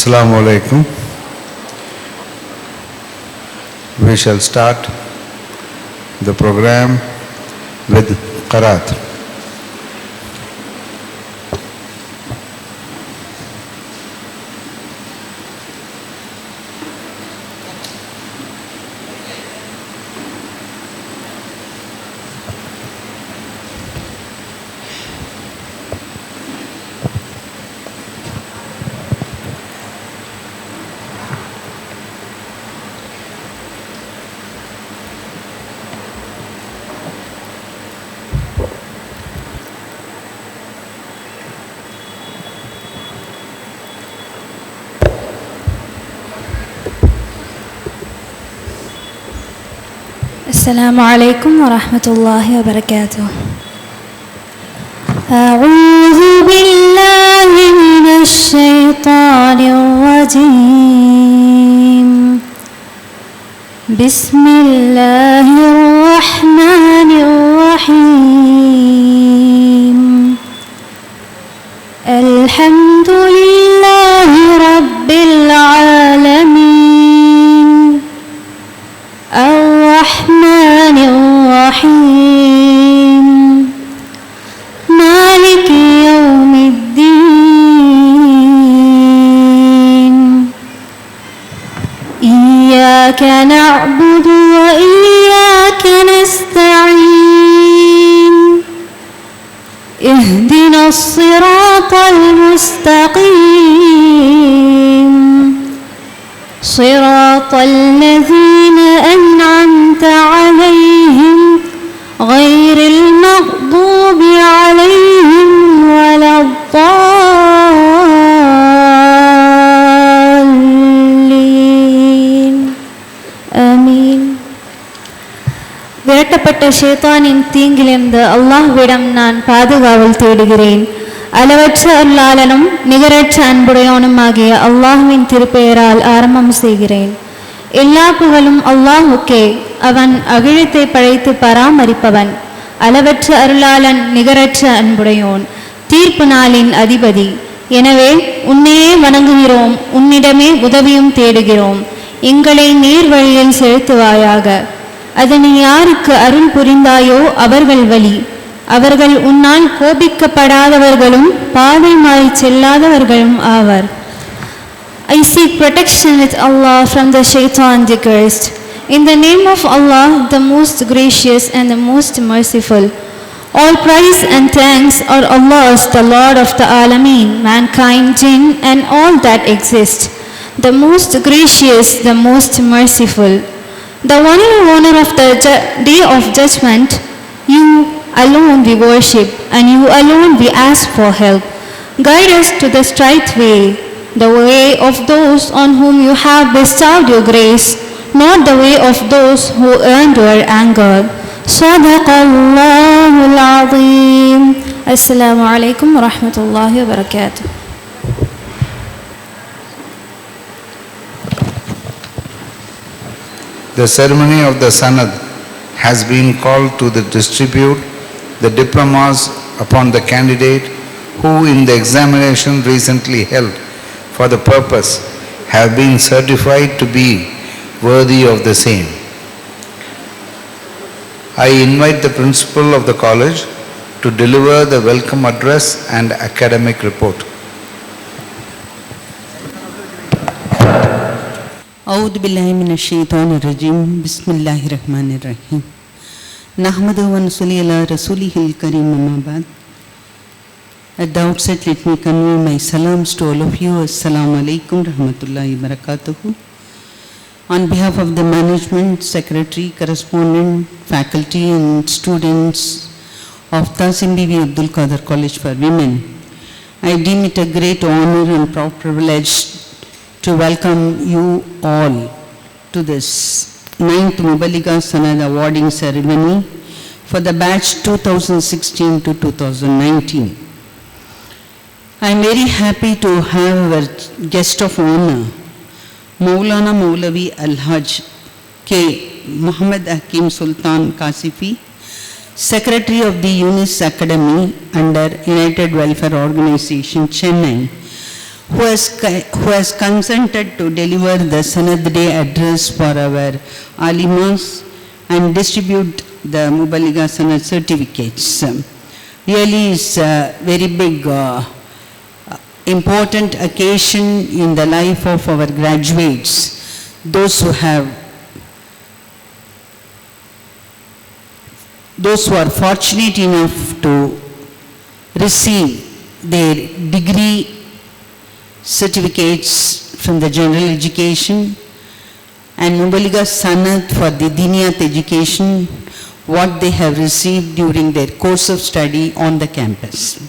Assalamu alaikum. We shall start the program with Qiraat. السلام عليكم ورحمة الله وبركاته. أعوذ بالله من الشيطان الرجيم. بسم الله الرحمن الرحيم. الحمد لله رب العالمين. الرحمن الرحيم. مالك يوم الدين. إياك نعبد وإياك نستعين. اهدنا الصراط المستقيم. صراط الذين أنعمت عليهم غير المغضوب عليهم ولا الضالين. آمين. விரட்டப்பட்ட ஷைத்தானின் தீங்கிலிருந்து அல்லாஹ்விடம் நான் பாதுகாவல் தேடுகிறேன். அளவற்ற அருளாளனும் நிகரற்ற அன்புடையவனுமாகிய அல்லாஹ்வின் திருப்பெயரால் ஆரம்பம் செய்கிறேன். எல்லா புகழும் அல்லாஹுக்கே. அவன் அகிலத்தை படைத்து பராமரிப்பவன். அளவற்ற அருளாளன், நிகரற்ற அன்புடையோன், தீர்ப்பு நாளின் அதிபதி. எனவே உன்னையே வணங்குகிறோம், உன்னிடமே உதவியும் தேடுகிறோம். எங்களை நேர் வழியில் செலுத்துவாயாக. அதனை யாருக்கு அருள் புரிந்தாயோ அவர்கள் வழி. அவர்கள் உன்னால் கோபிக்கப்படாதவர்களும் பாதை மாறி செல்லாதவர்களும் ஆவர். I seek protection with Allah from the shaitan the cursed. In the name of Allah, the most gracious and the most merciful. All praise and thanks are Allah's, the Lord of the Alameen, mankind, jinn and all that exist. The most gracious, the most merciful. The only owner of the day of judgment. You alone we worship, and you alone we ask for help. Guide us to the straight way, the way of those on whom you have bestowed your grace, not the way of those who earned your anger. Sadaqallahul Azim. Assalamu alaikum wa rahmatullahi wa barakatuh. The ceremony of the Sanad has been called to distribute the diplomas upon the candidate who in the examination recently held for the purpose have been certified to be worthy of the same. I invite the principal of the college to deliver the welcome address and academic report. أعوذ بالله من الشيطان الرجيم. بسم الله الرحمن الرحيم. نحمده ونصلي على رسوله الكريم. أما بعد. At the outset, let me convey my salams to all of you. Assalamu alaikum rahmatullahi barakatuhu. On behalf of the management, secretary, correspondent, faculty and students of Tasim Bibi Abdul Qadir College for Women, I deem it a great honor and proud privilege to welcome you all to this 9th Mubaliga Sanad awarding ceremony for the batch 2016 to 2019. I am very happy to have our guest of honor, Maulana Maulavi Al-Hajj K. Muhammad Hakim Sultan Kasifi, Secretary of the UNIS Academy under United Welfare Organization, Chennai, who has consented to deliver the Sanad Day address for our alimas and distribute the Mubaliga Sanad certificates. Really is a very big, important occasion in the life of our graduates, those who are fortunate enough to receive their degree certificates from the general education and Mubaliga Sanad for the Diniyat education, what they have received during their course of study on the campus.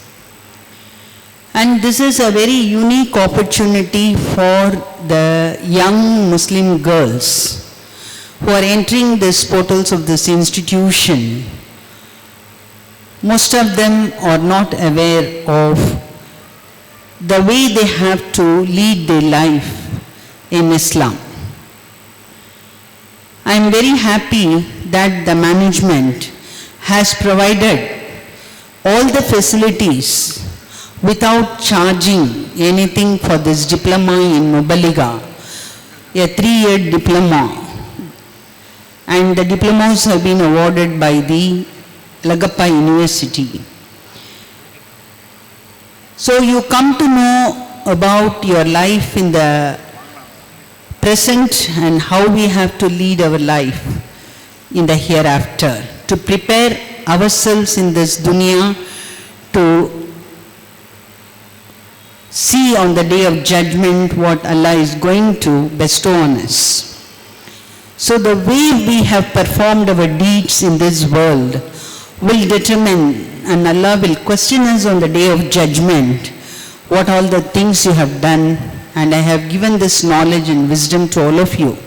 And this is a very unique opportunity for the young Muslim girls who are entering these portals of this institution. Most of them are not aware of the way they have to lead their life in Islam. I am very happy that the management has provided all the facilities without charging anything for this diploma in Mubaliga, a 3-year diploma. And the diplomas have been awarded by the Lagappa University. So you come to know about your life in the present and how we have to lead our life in the hereafter, to prepare ourselves in this dunya to see on the day of judgment what Allah is going to bestow on us. So the way we have performed our deeds in this world will determine, and Allah will question us on the day of judgment, what all the things you have done. And I have given this knowledge and wisdom to all of you,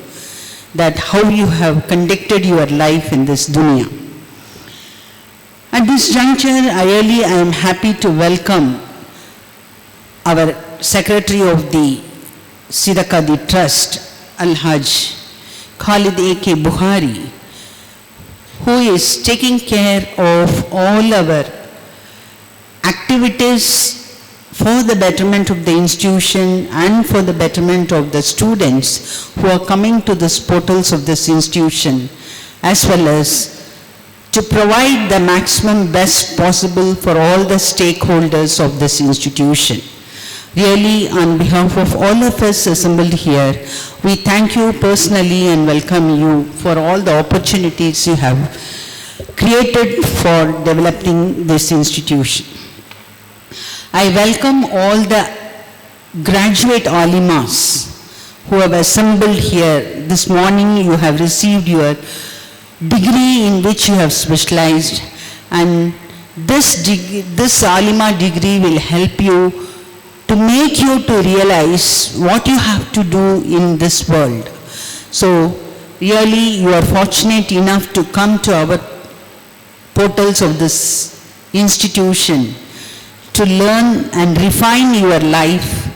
that how you have conducted your life in this dunya. At this juncture, I am happy to welcome our Secretary of the Sidakadi Trust, Al-Hajj Khalid A.K. Buhari, who is taking care of all our activities for the betterment of the institution and for the betterment of the students who are coming to these portals of this institution, as well as to provide the maximum best possible for all the stakeholders of this institution. Really, on behalf of all of us assembled here, we thank you personally and welcome you for all the opportunities you have created for developing this institution. I welcome all the graduate alimas who have assembled here. This morning you have received your degree in which you have specialized, and this alima degree will help you to make you to realize what you have to do in this world. So really you are fortunate enough to come to our portals of this institution to learn and refine your life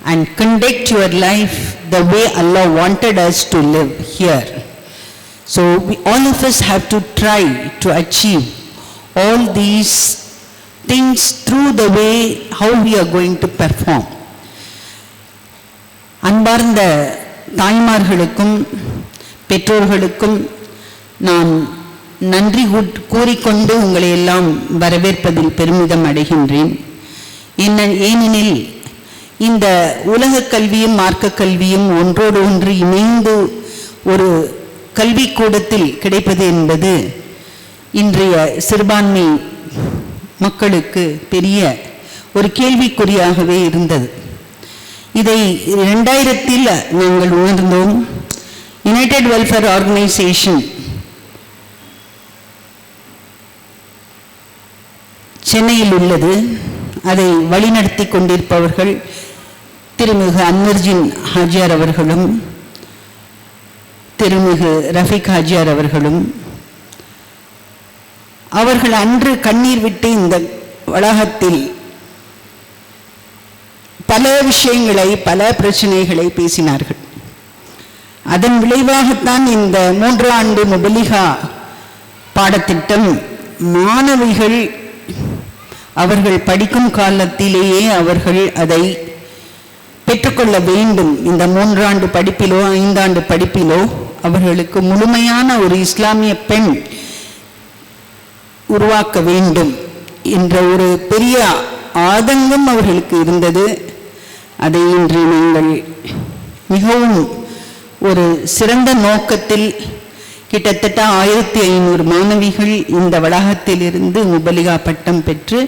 and conduct your life the way Allah wanted us to live here. So all of us have to try to achieve all these things through the way how we are going to perform. அன்பார்ந்த தாய்மார்களுக்கும் பெற்றோர்களுக்கும் நான் நன்றி கூறிக்கொண்டு உங்களை எல்லாம் வரவேற்பதில் பெருமிதம் அடைகின்றேன். ஏனெனில் இந்த உலக கல்வியும் மார்க்க கல்வியும் ஒன்றோடு ஒன்று இணைந்து ஒரு கல்விக்கூடத்தில் கிடைப்பது என்பது இன்றைய சிறுபான்மை மக்களுக்கு பெரிய ஒரு கேள்விக்குறியாகவே இருந்தது. இதை 2000 நாங்கள் உணர்ந்தோம். யுனைடெட் வெல்ஃபேர் ஆர்கனைசேஷன் சென்னையில் உள்ளது. அதை வழிநடத்தி கொண்டிருப்பவர்கள் திருமிகு அன்வர்ஜின் ஹாஜியார் அவர்களும் திருமிகு ரஃபீக் ஹாஜியார் அவர்களும் அவர்கள் அன்று கண்ணீர் விட்டு இந்த வளாகத்தில் பல விஷயங்களை பல பிரச்சனைகளை பேசினார்கள். அதன் விளைவாகத்தான் இந்த 3 ஆண்டு முபலிகா பாடத்திட்டம் மாணவிகள் அவர்கள் படிக்கும் காலத்திலேயே அவர்கள் அதை பெற்றுக்கொள்ள வேண்டும். இந்த 3 ஆண்டு படிப்பிலோ 5 ஆண்டு படிப்பிலோ அவர்களுக்கு முழுமையான ஒரு இஸ்லாமிய பெண் உருவாக்க வேண்டும் என்ற ஒரு பெரிய ஆதங்கம் அவர்களுக்கு இருந்தது. அதை இன்று நீங்கள் மிகவும் ஒரு சிறந்த நோக்கத்தில் கிட்டத்தட்ட 1500 மாணவிகள் இந்த வளாகத்திலிருந்து முபலிகா பட்டம் பெற்று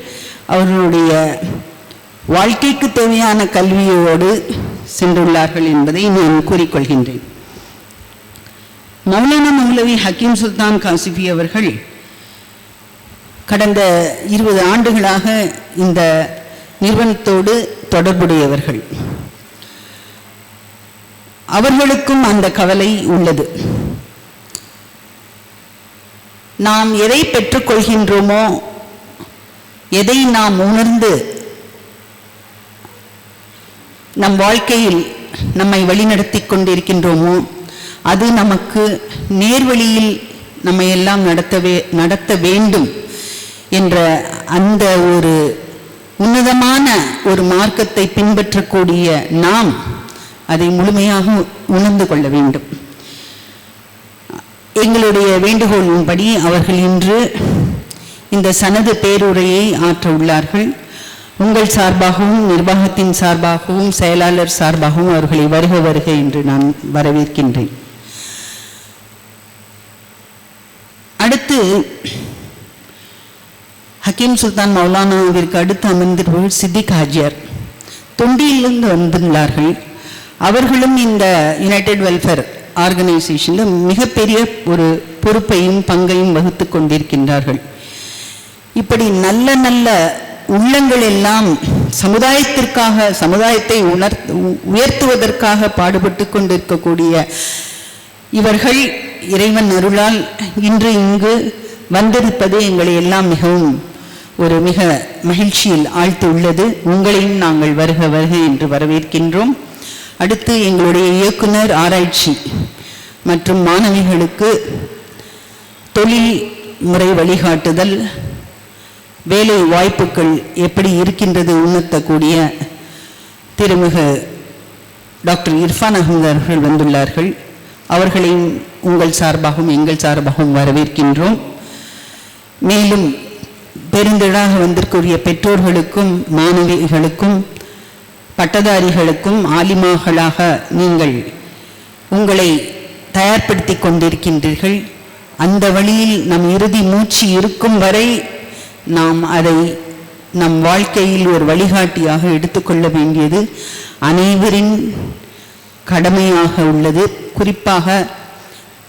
அவர்களுடைய வாழ்க்கைக்கு தேவையான கல்வியோடு சென்றுள்ளார்கள் என்பதை நான் கூறிக்கொள்கின்றேன். மௌலானா மௌலவி ஹக்கீம் சுல்தான் காசிஃபி அவர்கள் கடந்த 20 ஆண்டுகளாக இந்த நிறுவனத்தோடு தொடர்புடையவர்கள். அவர்களுக்கும் அந்த கவலை உள்ளது. நாம் எதை பெற்றுக்கொள்கின்றோமோ, எதை நாம் உணர்ந்து நம் வாழ்க்கையில் நம்மை வழிநடத்தி கொண்டிருக்கின்றோமோ அது நமக்கு நேர்வழியில் நம்மை எல்லாம் நடத்த வேண்டும் என்ற அந்த ஒரு உன்னதமான ஒரு மார்க்கத்தை பின்பற்றக்கூடிய நாம் அதை முழுமையாக உணர்ந்து கொள்ள வேண்டும். எங்களுடைய வேண்டுகோளின்படி அவர்கள் இன்று இந்த சனது பேருரையை ஆற்ற உள்ளார்கள். உங்கள் சார்பாகவும் நிர்வாகத்தின் சார்பாகவும் செயலாளர் சார்பாகவும் அவர்களை வருக வருக என்று நான் வரவேற்கின்றேன். அடுத்து ஹக்கீம் சுல்தான் மௌலானாவிற்கு அடுத்து அமர்ந்திருப்பவர் சித்திக் ஹாஜியார் தொண்டியிலிருந்து வந்துள்ளார்கள். அவர்களும் இந்த யுனைடெட் வெல்ஃபேர் ஆர்கனைசேஷனில் மிகப்பெரிய ஒரு பொறுப்பையும் பங்கையும் வகுத்து கொண்டிருக்கின்றார்கள். இப்படி நல்ல நல்ல உள்ளங்கள் எல்லாம் சமுதாயத்திற்காக, சமுதாயத்தை உயர்த்துவதற்காக பாடுபட்டு கொண்டிருக்கக்கூடிய இவர்கள் இறைவன் அருளால் இன்று இங்கு வந்திருப்பது எங்களை எல்லாம் மிகவும் ஒரு மிக மகிழ்ச்சியில் ஆழ்த்து உள்ளது. உங்களையும் நாங்கள் வருக வருக என்று வரவேற்கின்றோம். அடுத்து எங்களுடைய இயக்குனர் ஆராய்ச்சி மற்றும் மாணவிகளுக்கு தொழில் முறை வழிகாட்டுதல், வேலை வாய்ப்புகள் எப்படி இருக்கின்றது உணர்த்தக்கூடிய திருமிகு டாக்டர் இர்ஃபான் அஹமது அவர்கள் வந்துள்ளார்கள். அவர்களையும் உங்கள் சார்பாகவும் எங்கள் சார்பாகவும் வரவேற்கின்றோம். மேலும் பெருந்திழாக வந்திருக்கூடிய பெற்றோர்களுக்கும் மாணவிகளுக்கும் பட்டதாரிகளுக்கும் ஆலிமாக்களாக நீங்கள் உங்களை தயார்படுத்தி கொண்டிருக்கின்றீர்கள். அந்த வழியில் நம் இறுதி மூச்சு இருக்கும் வரை நாம் அதை நம் வாழ்க்கையில் ஒரு வழிகாட்டியாக எடுத்துக்கொள்ள வேண்டியது அனைவரின் கடமையாக உள்ளது. குறிப்பாக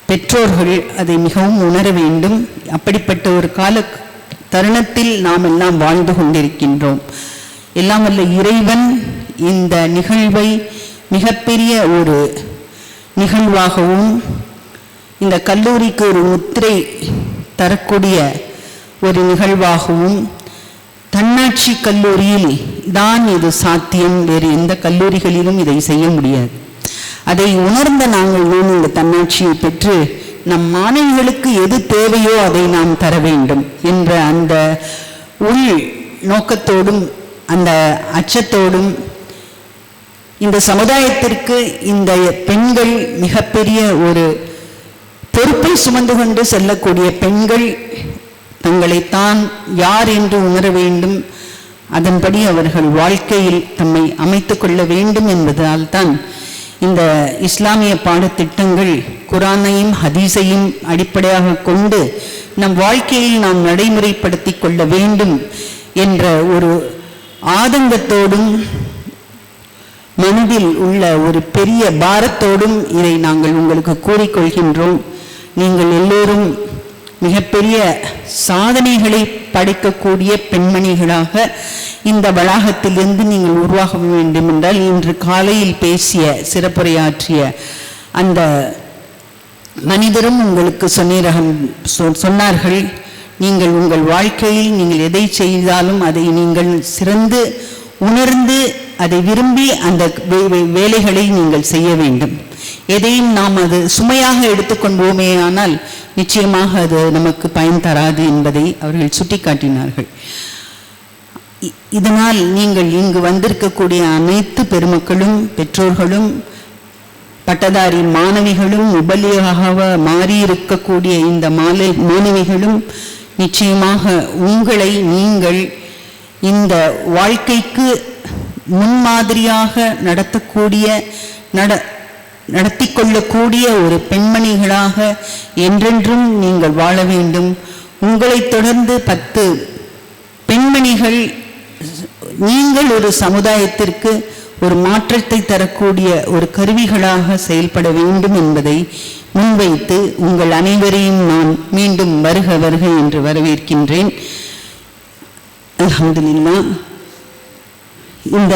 பெற்றோர்கள் அதை மிகவும் உணர வேண்டும். அப்படிப்பட்ட ஒரு கால தருணத்தில் நாம் எல்லாம் வாழ்ந்து கொண்டிருக்கின்றோம். எல்லாம் வல்ல இறைவன் இந்த நிகழ்வை மிகப்பெரிய ஒரு நிகழ்வாகவும் இந்த கல்லூரிக்கு ஒரு முத்திரை தரக்கூடிய ஒரு நிகழ்வாகவும், தன்னாட்சி கல்லூரியில் தான் இது சாத்தியம், வேறு எந்த கல்லூரிகளிலும் இதை செய்ய முடியாது. அதை உணர்ந்த நாங்கள் இந்த தன்னாட்சியை பெற்று நம் மாணவிகளுக்கு எது தேவையோ அதை நாம் தர வேண்டும் என்ற அந்த உள் நோக்கத்தோடும் அந்த அச்சத்தோடும் இந்த சமுதாயத்திற்கு இந்த பெண்கள் மிகப்பெரிய ஒரு பொறுப்பை சுமந்து கொண்டு செல்லக்கூடிய பெண்கள் தங்களைத்தான் யார் என்று உணர வேண்டும், அதன்படி அவர்கள் வாழ்க்கையில் தம்மை அமைத்துக் கொள்ள வேண்டும் என்பதால் தான் இந்த இஸ்லாமிய பாடத்திட்டங்கள் குரானையும் ஹதீஸையும் அடிப்படையாக கொண்டு நம் வாழ்க்கையில் நாம் நடைமுறைப்படுத்தி கொள்ள வேண்டும் என்ற ஒரு ஆதங்கத்தோடும் மனதில் உள்ள ஒரு பெரிய பாரத்தோடும் இதை நாங்கள் உங்களுக்கு கூறிக்கொள்கின்றோம். நீங்கள் எல்லோரும் மிகப்பெரிய சாதனைகளை படைக்கக்கூடிய பெண்மணிகளாக இந்த வளாகத்திலிருந்து நீங்கள் உருவாக வேண்டும் என்றால், இன்று காலையில் பேசிய சிறப்புரையாற்றிய அந்த மனிதரும் உங்களுக்கு சொன்னார்கள், நீங்கள் உங்கள் வாழ்க்கையில் நீங்கள் எதை செய்தாலும் அதை நீங்கள் சிறந்து உணர்ந்து அதை விரும்பி அந்த வேலைகளை நீங்கள் செய்ய வேண்டும். எதையும் நாம் அது சுமையாக எடுத்துக்கொண்டோமே ஆனால் நிச்சயமாக அது நமக்கு பயன் தராது என்பதை அவர்கள் சுட்டிக்காட்டினார்கள். இதனால் நீங்கள் இங்கு வந்திருக்கக்கூடிய அனைத்து பெருமக்களும், பெற்றோர்களும், பட்டதாரி மாணவிகளும், உபலியாக மாறியிருக்கக்கூடிய இந்த மாணவிகளும் நிச்சயமாக உங்களை நீங்கள் இந்த வாழ்க்கைக்கு முன்மாதிரியாக நடத்தி கொள்ளக்கூடிய ஒரு பெண்மணிகளாக என்றென்றும் நீங்கள் வாழ வேண்டும். உங்களை தொடர்ந்து 10 பெண்மணிகள் நீங்கள் ஒரு சமுதாயத்திற்கு ஒரு மாற்றத்தை தரக்கூடிய ஒரு கருவிகளாக செயல்பட வேண்டும் என்பதை முன்வைத்து உங்கள் அனைவரையும் நான் மீண்டும் வருக வருக என்று வரவேற்கின்றேன். அல்ஹம்துலில்லாஹ். இந்த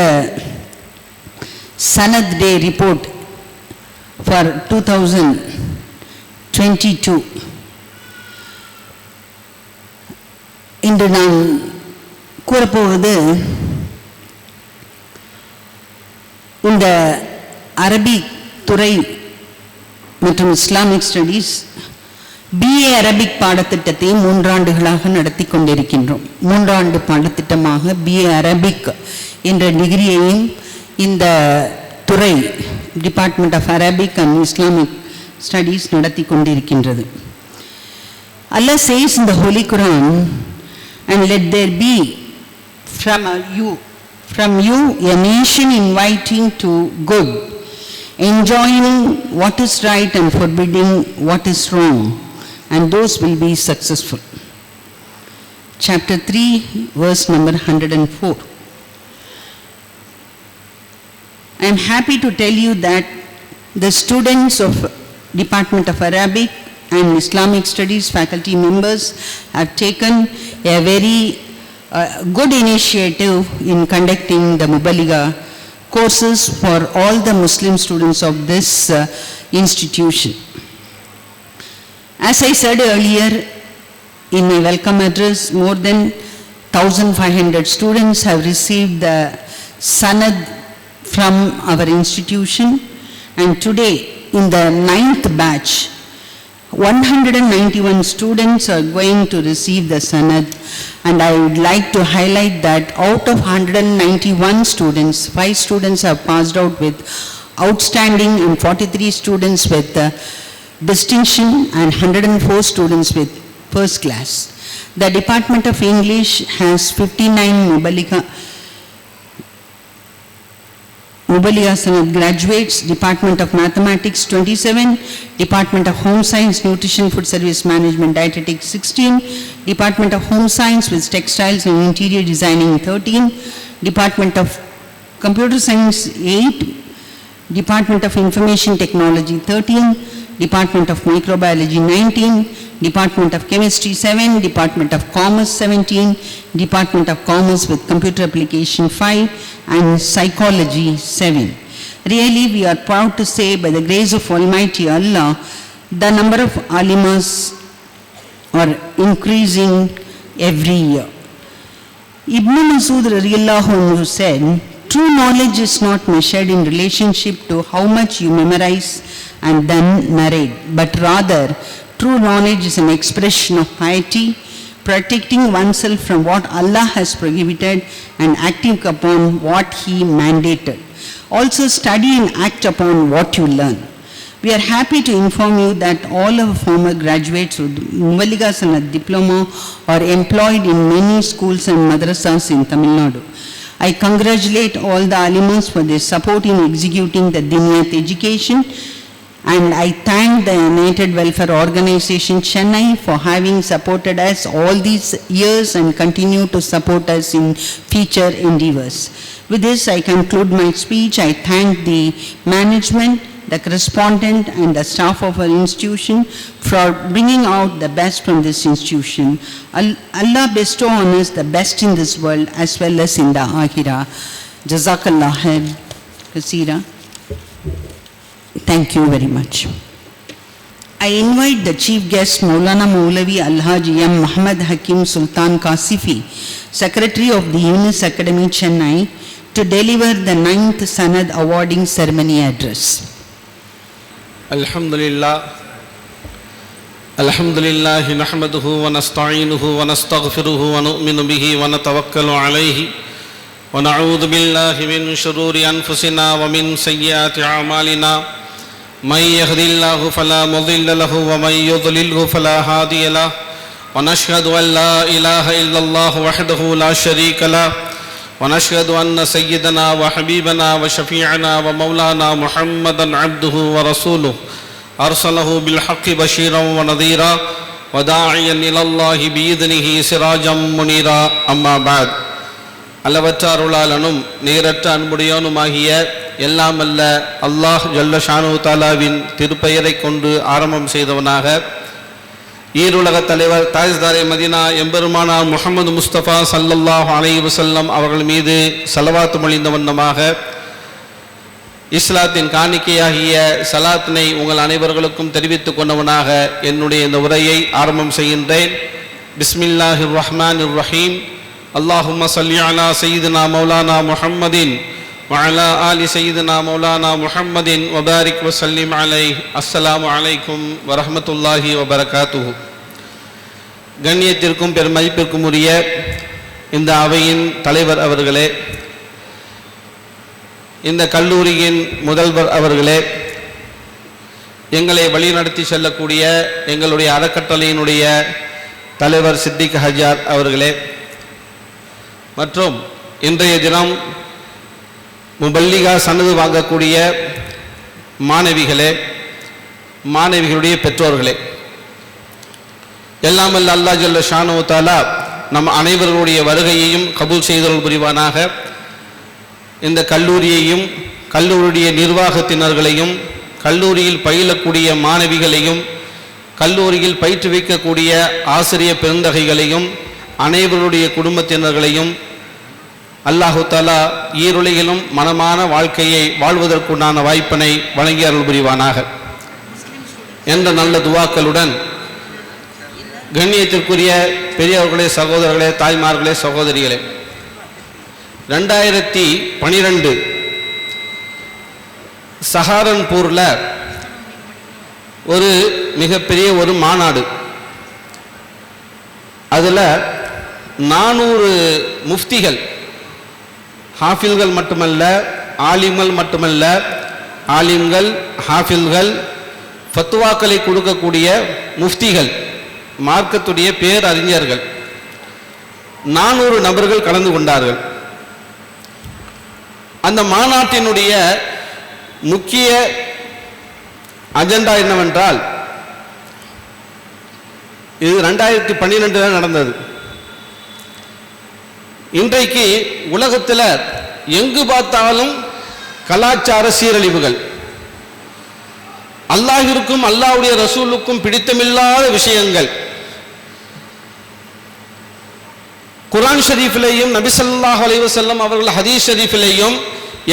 சனத் டே ரிப்போர்ட் for 2022 இன்று நான் கூறப்போவது இந்த அரபிக் துறை மற்றும் இஸ்லாமிக் ஸ்டடீஸ் BA அரபிக் பாடத்திட்டத்தை 3 ஆண்டுகளாக நடத்தி கொண்டிருக்கின்றோம். 3 ஆண்டு பாடத்திட்டமாக BA அரபிக் என்ற டிகிரியையும் இந்த துறை department of Arabic and Islamic studies நடத்தி கொண்டிருக்கின்றது. Allah says in the Holy Quran, and let there be from you a nation inviting to good, enjoining what is right and forbidding what is wrong, and those will be successful. Chapter 3, verse number 104. I am happy to tell you that the students of Department of Arabic and Islamic Studies faculty members have taken a very good initiative in conducting the Mubaliga courses for all the Muslim students of this institution. As I said earlier in my welcome address, more than 1,500 students have received the Sanad from our institution, and today in the 9th batch 191 students are going to receive the Sanad, and I would like to highlight that out of 191 students, 5 students have passed out with outstanding and 43 students with distinction and 104 students with first class. The Department of English has 59 Mubaliga Sanad graduates, Department of Mathematics 27, Department of Home Science, Nutrition, Food Service Management, Dietetics 16, Department of Home Science with Textiles and Interior Designing 13, Department of Computer Science 8, Department of Information Technology 13, Department of Microbiology 19, Department of Chemistry 7, Department of Commerce 17, Department of Commerce with Computer Application 5, and Psychology 7. Really, we are proud to say, by the grace of Almighty Allah, the number of alimas are increasing every year. Ibn Masud radiyallahu anhu said, true knowledge is not measured in relationship to how much you memorize and then narrate, but rather true knowledge is an expression of piety, protecting oneself from what Allah has prohibited and acting upon what He mandated. Also study and act upon what you learn. We are happy to inform you that all our former graduates with Mubaliga Sanad diploma are employed in many schools and madrasas in Tamil Nadu. I congratulate all the alimas for their support in executing the Diniyat education, and I thank the United Welfare Organization Chennai for having supported us all these years and continue to support us in future endeavors. With this, I conclude my speech. I thank the management, the correspondent and the staff of our institution for bringing out the best from this institution. Allah bestow on us the best in this world as well as in the Akhirah. Jazakallah khair kaseera. Thank you very much. I invite the chief guest Maulana Maulavi Alhaji M. Muhammad Hakim Sultan Kasifi, Secretary of the Yunus Academy Chennai, to deliver the 9th Sanad awarding ceremony address. Alhamdulillah, الحمد لله نحمده ونستعينه ونستغفره ونؤمن به ونتوكل عليه ونعوذ بالله من شرور أنفسنا ومن سيئات أعمالنا من يهد الله فلا مضل له ومن يضلله فلا هادي له ونشهد أن لا إله إلا الله وحده لا شريك له ونشهد أن سيدنا وحبيبنا وشفيعنا ومولانا محمدا عبده ورسوله أرسله بالحق بشيرا ونذيرا وداعيا إلى الله بإذنه سراجا منيرا أما بعد அளவற்ற அருளாளனும் நிகரற்ற அன்புடையோனுமாகிய எல்லாம் அல்ல அல்லாஹ் ஜல்ல ஷானு தாலாவின் திருப்பெயரை கொண்டு ஆரம்பம் செய்தவனாக ஈருலக தலைவர் தாஜ்தாரே மதீனா எம்பெருமானார் முஹம்மது முஸ்தபா ஸல்லல்லாஹு அலைஹி வஸல்லம் அவர்கள் மீது ஸலவாத் மொழிந்த வண்ணமாக இஸ்லாத்தின் காணிக்கையாகிய சலாத்தினை உங்கள் அனைவர்களுக்கும் தெரிவித்துக் கொண்டவனாக என்னுடைய இந்த உரையை ஆரம்பம் செய்கின்றேன். பிஸ்மில்லாஹிர் ரஹ்மானிர் ரஹீம். அல்லாஹும்ம ஸல்லி அலா சய்யிதினா மௌலானா முஹம்மதின் வ அலா ஆலி சய்யிதினா மௌலானா முஹம்மதின் வ பாரிக் வ ஸல்லிம் அலைஹி. அஸ்ஸலாமு அலைக்கும் வ ரஹ்மத்துல்லாஹி வ பரகாத்துஹு. கண்ணியத்திற்கும் பெருமதிப்பிற்கும் உரிய இந்த அவையின் தலைவர் அவர்களே, இந்த கல்லூரியின் முதல்வர் அவர்களே, எங்களை வழிநடத்தி செல்லக்கூடிய எங்களுடைய அறக்கட்டளையினுடைய தலைவர் சித்திக் ஹஜார் அவர்களே, மற்றும் இன்றைய தினம் முபல்லிகா சனது வாங்கக்கூடிய மாணவிகளே, மாணவிகளுடைய பெற்றோர்களே, எல்லாம் அல்ல அல்லாஹ் ஜல்ல ஷானு தஆலா நம் அனைவர்களுடைய வருகையையும் கபூல் செய்தருள் புரிவானாக. இந்த கல்லூரியையும் கல்லூரியுடைய நிர்வாகத்தினர்களையும் கல்லூரியில் பயிலக்கூடிய மாணவிகளையும் கல்லூரியில் பயிற்றுவிக்கக்கூடிய ஆசிரிய பெருந்தகைகளையும் அனைவருடைய குடும்பத்தினர்களையும் அல்லாஹு தஆலா ஈருலகிலும் மனமான வாழ்க்கையை வாழ்வதற்குண்டான வாய்ப்பினை வழங்கி அருள் புரிவானாக என்ற நல்ல துவாக்களுடன், கண்ணியத்திற்குரிய பெரியவர்களே, சகோதரர்களே, தாய்மார்களே, சகோதரிகளே, 2012 சஹாரன்பூரில் ஒரு மிகப்பெரிய ஒரு மாநாடு. அதில் 400 முஃப்திகள், ஹாஃபில்கள் மட்டுமல்ல, ஆலிம்கள் மட்டுமல்ல, ஆலிம்கள், ஹாஃபில்கள், ஃபத்துவாக்களை கொடுக்கக்கூடிய முஃப்திகள், மார்க்கத்துடைய பேரறிஞர்கள் 400 நபர்கள் கலந்து கொண்டார்கள். அந்த மாநாட்டினுடைய முக்கிய அஜெண்டா என்னவென்றால், இது 2012 நடந்தது. இன்றைக்கு உலகத்தில் எங்கு பார்த்தாலும் கலாச்சார சீரழிவுகள், அல்லாஹ்விற்கும் அல்லாஹ்வுடைய ரசூலுக்கும் பிடித்தமில்லாத விஷயங்கள், குர்ஆன் ஷரீஃபிலேயும் நபி ஸல்லல்லாஹு அலைஹி வஸல்லம் அவர்கள் ஹதீஸ் ஷரீஃபிலேயும்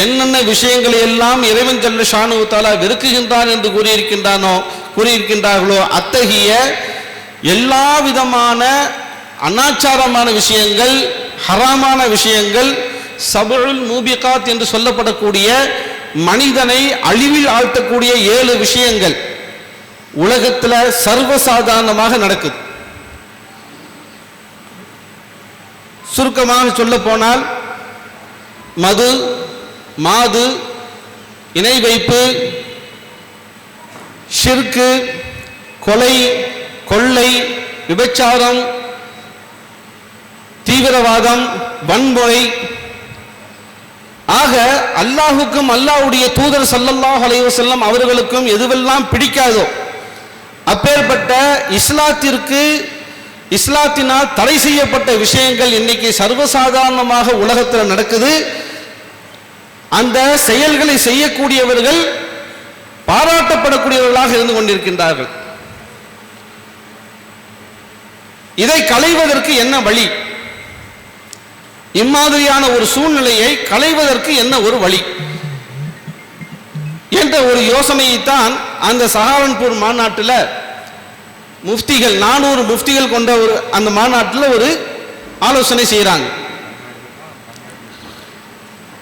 என்னென்ன விஷயங்களை எல்லாம் இறைவன் ஜல்ல ஷானு தஆலா வெறுக்குகின்றான் என்று கூறியிருக்கின்றார்களோ அத்தகைய எல்லா விதமான அனாச்சாரமான விஷயங்கள், ஹராமான விஷயங்கள், சபுல் மூபிகாத் என்று சொல்லப்படக்கூடிய மனிதனை அழிவில் ஆழ்த்தக்கூடிய 7 விஷயங்கள் உலகத்தில் சர்வசாதாரணமாக நடக்குது. சுருக்கமாக சொல்ல போனால், மது, மாது, இணை வைப்பு, ஷிர்கு, கொலை, கொள்ளை, விபச்சாரம், தீவிரவாதம், வன்முறை, ஆக அல்லாஹுக்கும் அல்லாஹ்வுடைய தூதர் ஸல்லல்லாஹு அலைஹி வஸல்லம் அவர்களுக்கும் எதுவெல்லாம் பிடிக்காதோ அப்பேற்பட்ட இஸ்லாத்தினால் தடை செய்யப்பட்ட விஷயங்கள் இன்னைக்கு சர்வசாதாரணமாக உலகத்தில் நடக்குது. அந்த செயல்களை செய்யக்கூடியவர்கள் பாராட்டப்படக்கூடியவர்களாக இருந்து கொண்டிருக்கின்றார்கள். இதை களைவதற்கு என்ன வழி, இம்மாதிரியான ஒரு சூழ்நிலையை களைவதற்கு என்ன ஒரு வழி என்ற ஒரு யோசனையைத்தான் அந்த சஹாரன்பூர் மாநாட்டில் முஃப்திகள் 400 முஃப்திகள் கொண்ட ஒரு அந்த மாநாட்டில் ஒரு ஆலோசனை செய்கிறாங்க.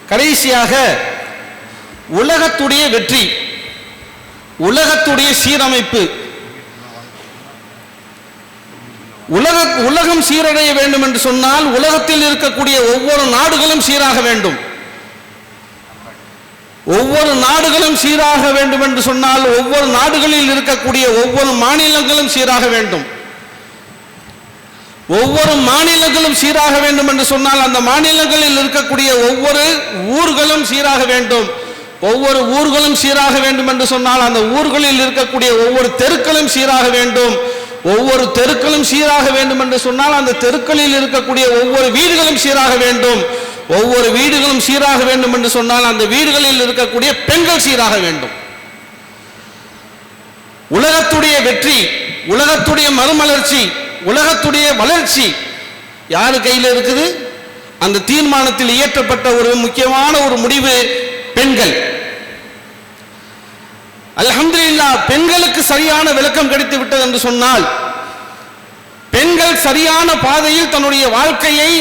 கடைசியாக உலகத்துடைய வெற்றி, உலகத்துடைய சீரமைப்பு, உலகம் சீரடைய வேண்டும் என்று சொன்னால் உலகத்தில் இருக்கக்கூடிய ஒவ்வொரு நாடுகளும் சீராக வேண்டும். ஒவ்வொரு நாடுகளும் சீராக வேண்டும் என்று சொன்னால் ஒவ்வொரு நாடுகளில் இருக்கக்கூடிய ஒவ்வொரு மாநிலங்களும் சீராக வேண்டும். ஒவ்வொரு மாநிலங்களும் சீராக வேண்டும் என்று சொன்னால் அந்த மாநிலங்களில் இருக்கக்கூடிய ஒவ்வொரு ஊர்களும் சீராக வேண்டும். ஒவ்வொரு ஊர்களும் சீராக வேண்டும் என்று சொன்னால் அந்த ஊர்களில் இருக்கக்கூடிய ஒவ்வொரு தெருக்களும் சீராக வேண்டும். ஒவ்வொரு தெருக்களும் சீராக வேண்டும் என்று சொன்னால் அந்த தெருக்களில் இருக்கக்கூடிய ஒவ்வொரு வீடுகளும் சீராக வேண்டும். ஒவ்வொரு வீடுகளும் சீராக வேண்டும் என்று சொன்னால் அந்த வீடுகளில் இருக்கக்கூடிய பெண்கள் சீராக வேண்டும். உலகத்துடைய வெற்றி, உலகத்துடைய மறுமலர்ச்சி, உலகத்துடைய வளர்ச்சி யாரு கையில் இருக்குது? அந்த தீர்மானத்தில் இயற்றப்பட்ட ஒரு முக்கியமான ஒரு முடிவு பெண்கள். அல்ஹம்துலில்லாஹ், பெண்களுக்கு சரியான விளக்கம் கிடைத்து விட்டது என்று சொன்னால், பெண்கள் சரியான பாதையில் தன்னுடைய வாழ்க்கையை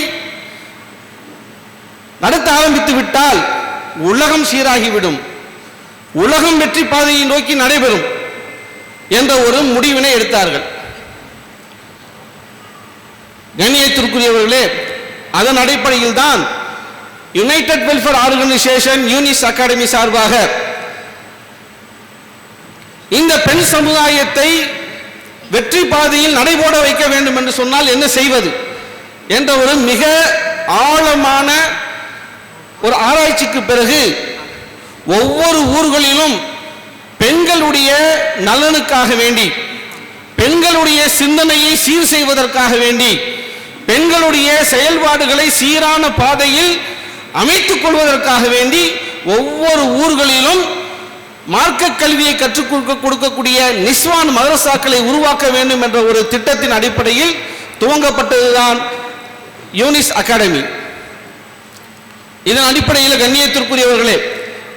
நடத்த ஆரம்பித்து விட்டால் உலகம் சீராகிவிடும், உலகம் வெற்றி பாதையை நோக்கி நடைபெறும் என்ற ஒரு முடிவினை எடுத்தார்கள். கண்ணியத்திற்குரியவர்களே, அதன் அடிப்படையில் தான் united welfare organisation Younis academy சார்பாக இந்த பெண் சமுதாயத்தை வெற்றி பாதையில் நடைபோட வைக்க வேண்டும் என்று சொன்னால் என்ன செய்வது என்ற ஒரு மிக ஆழமான ஒரு ஆராய்ச்சிக்கு பிறகு ஒவ்வொரு ஊர்களிலும் பெண்களுடைய நலனுக்காக வேண்டி, பெண்களுடைய சிந்தனையை சீர் செய்வதற்காக வேண்டி, பெண்களுடைய செயல்பாடுகளை சீரான பாதையில் அமைத்துக் கொள்வதற்காக வேண்டி ஒவ்வொரு ஊர்களிலும் மார்க்க கல்வியை கற்றுக் கொடுக்கக்கூடிய நிஸ்வான் மதரசாக்களை உருவாக்க வேண்டும் என்ற ஒரு திட்டத்தின் அடிப்படையில் துவங்கப்பட்டதுதான் யூனிஸ் அகாடமி. இதன் அடிப்படையில் கண்ணியத்திற்குரியவர்களே,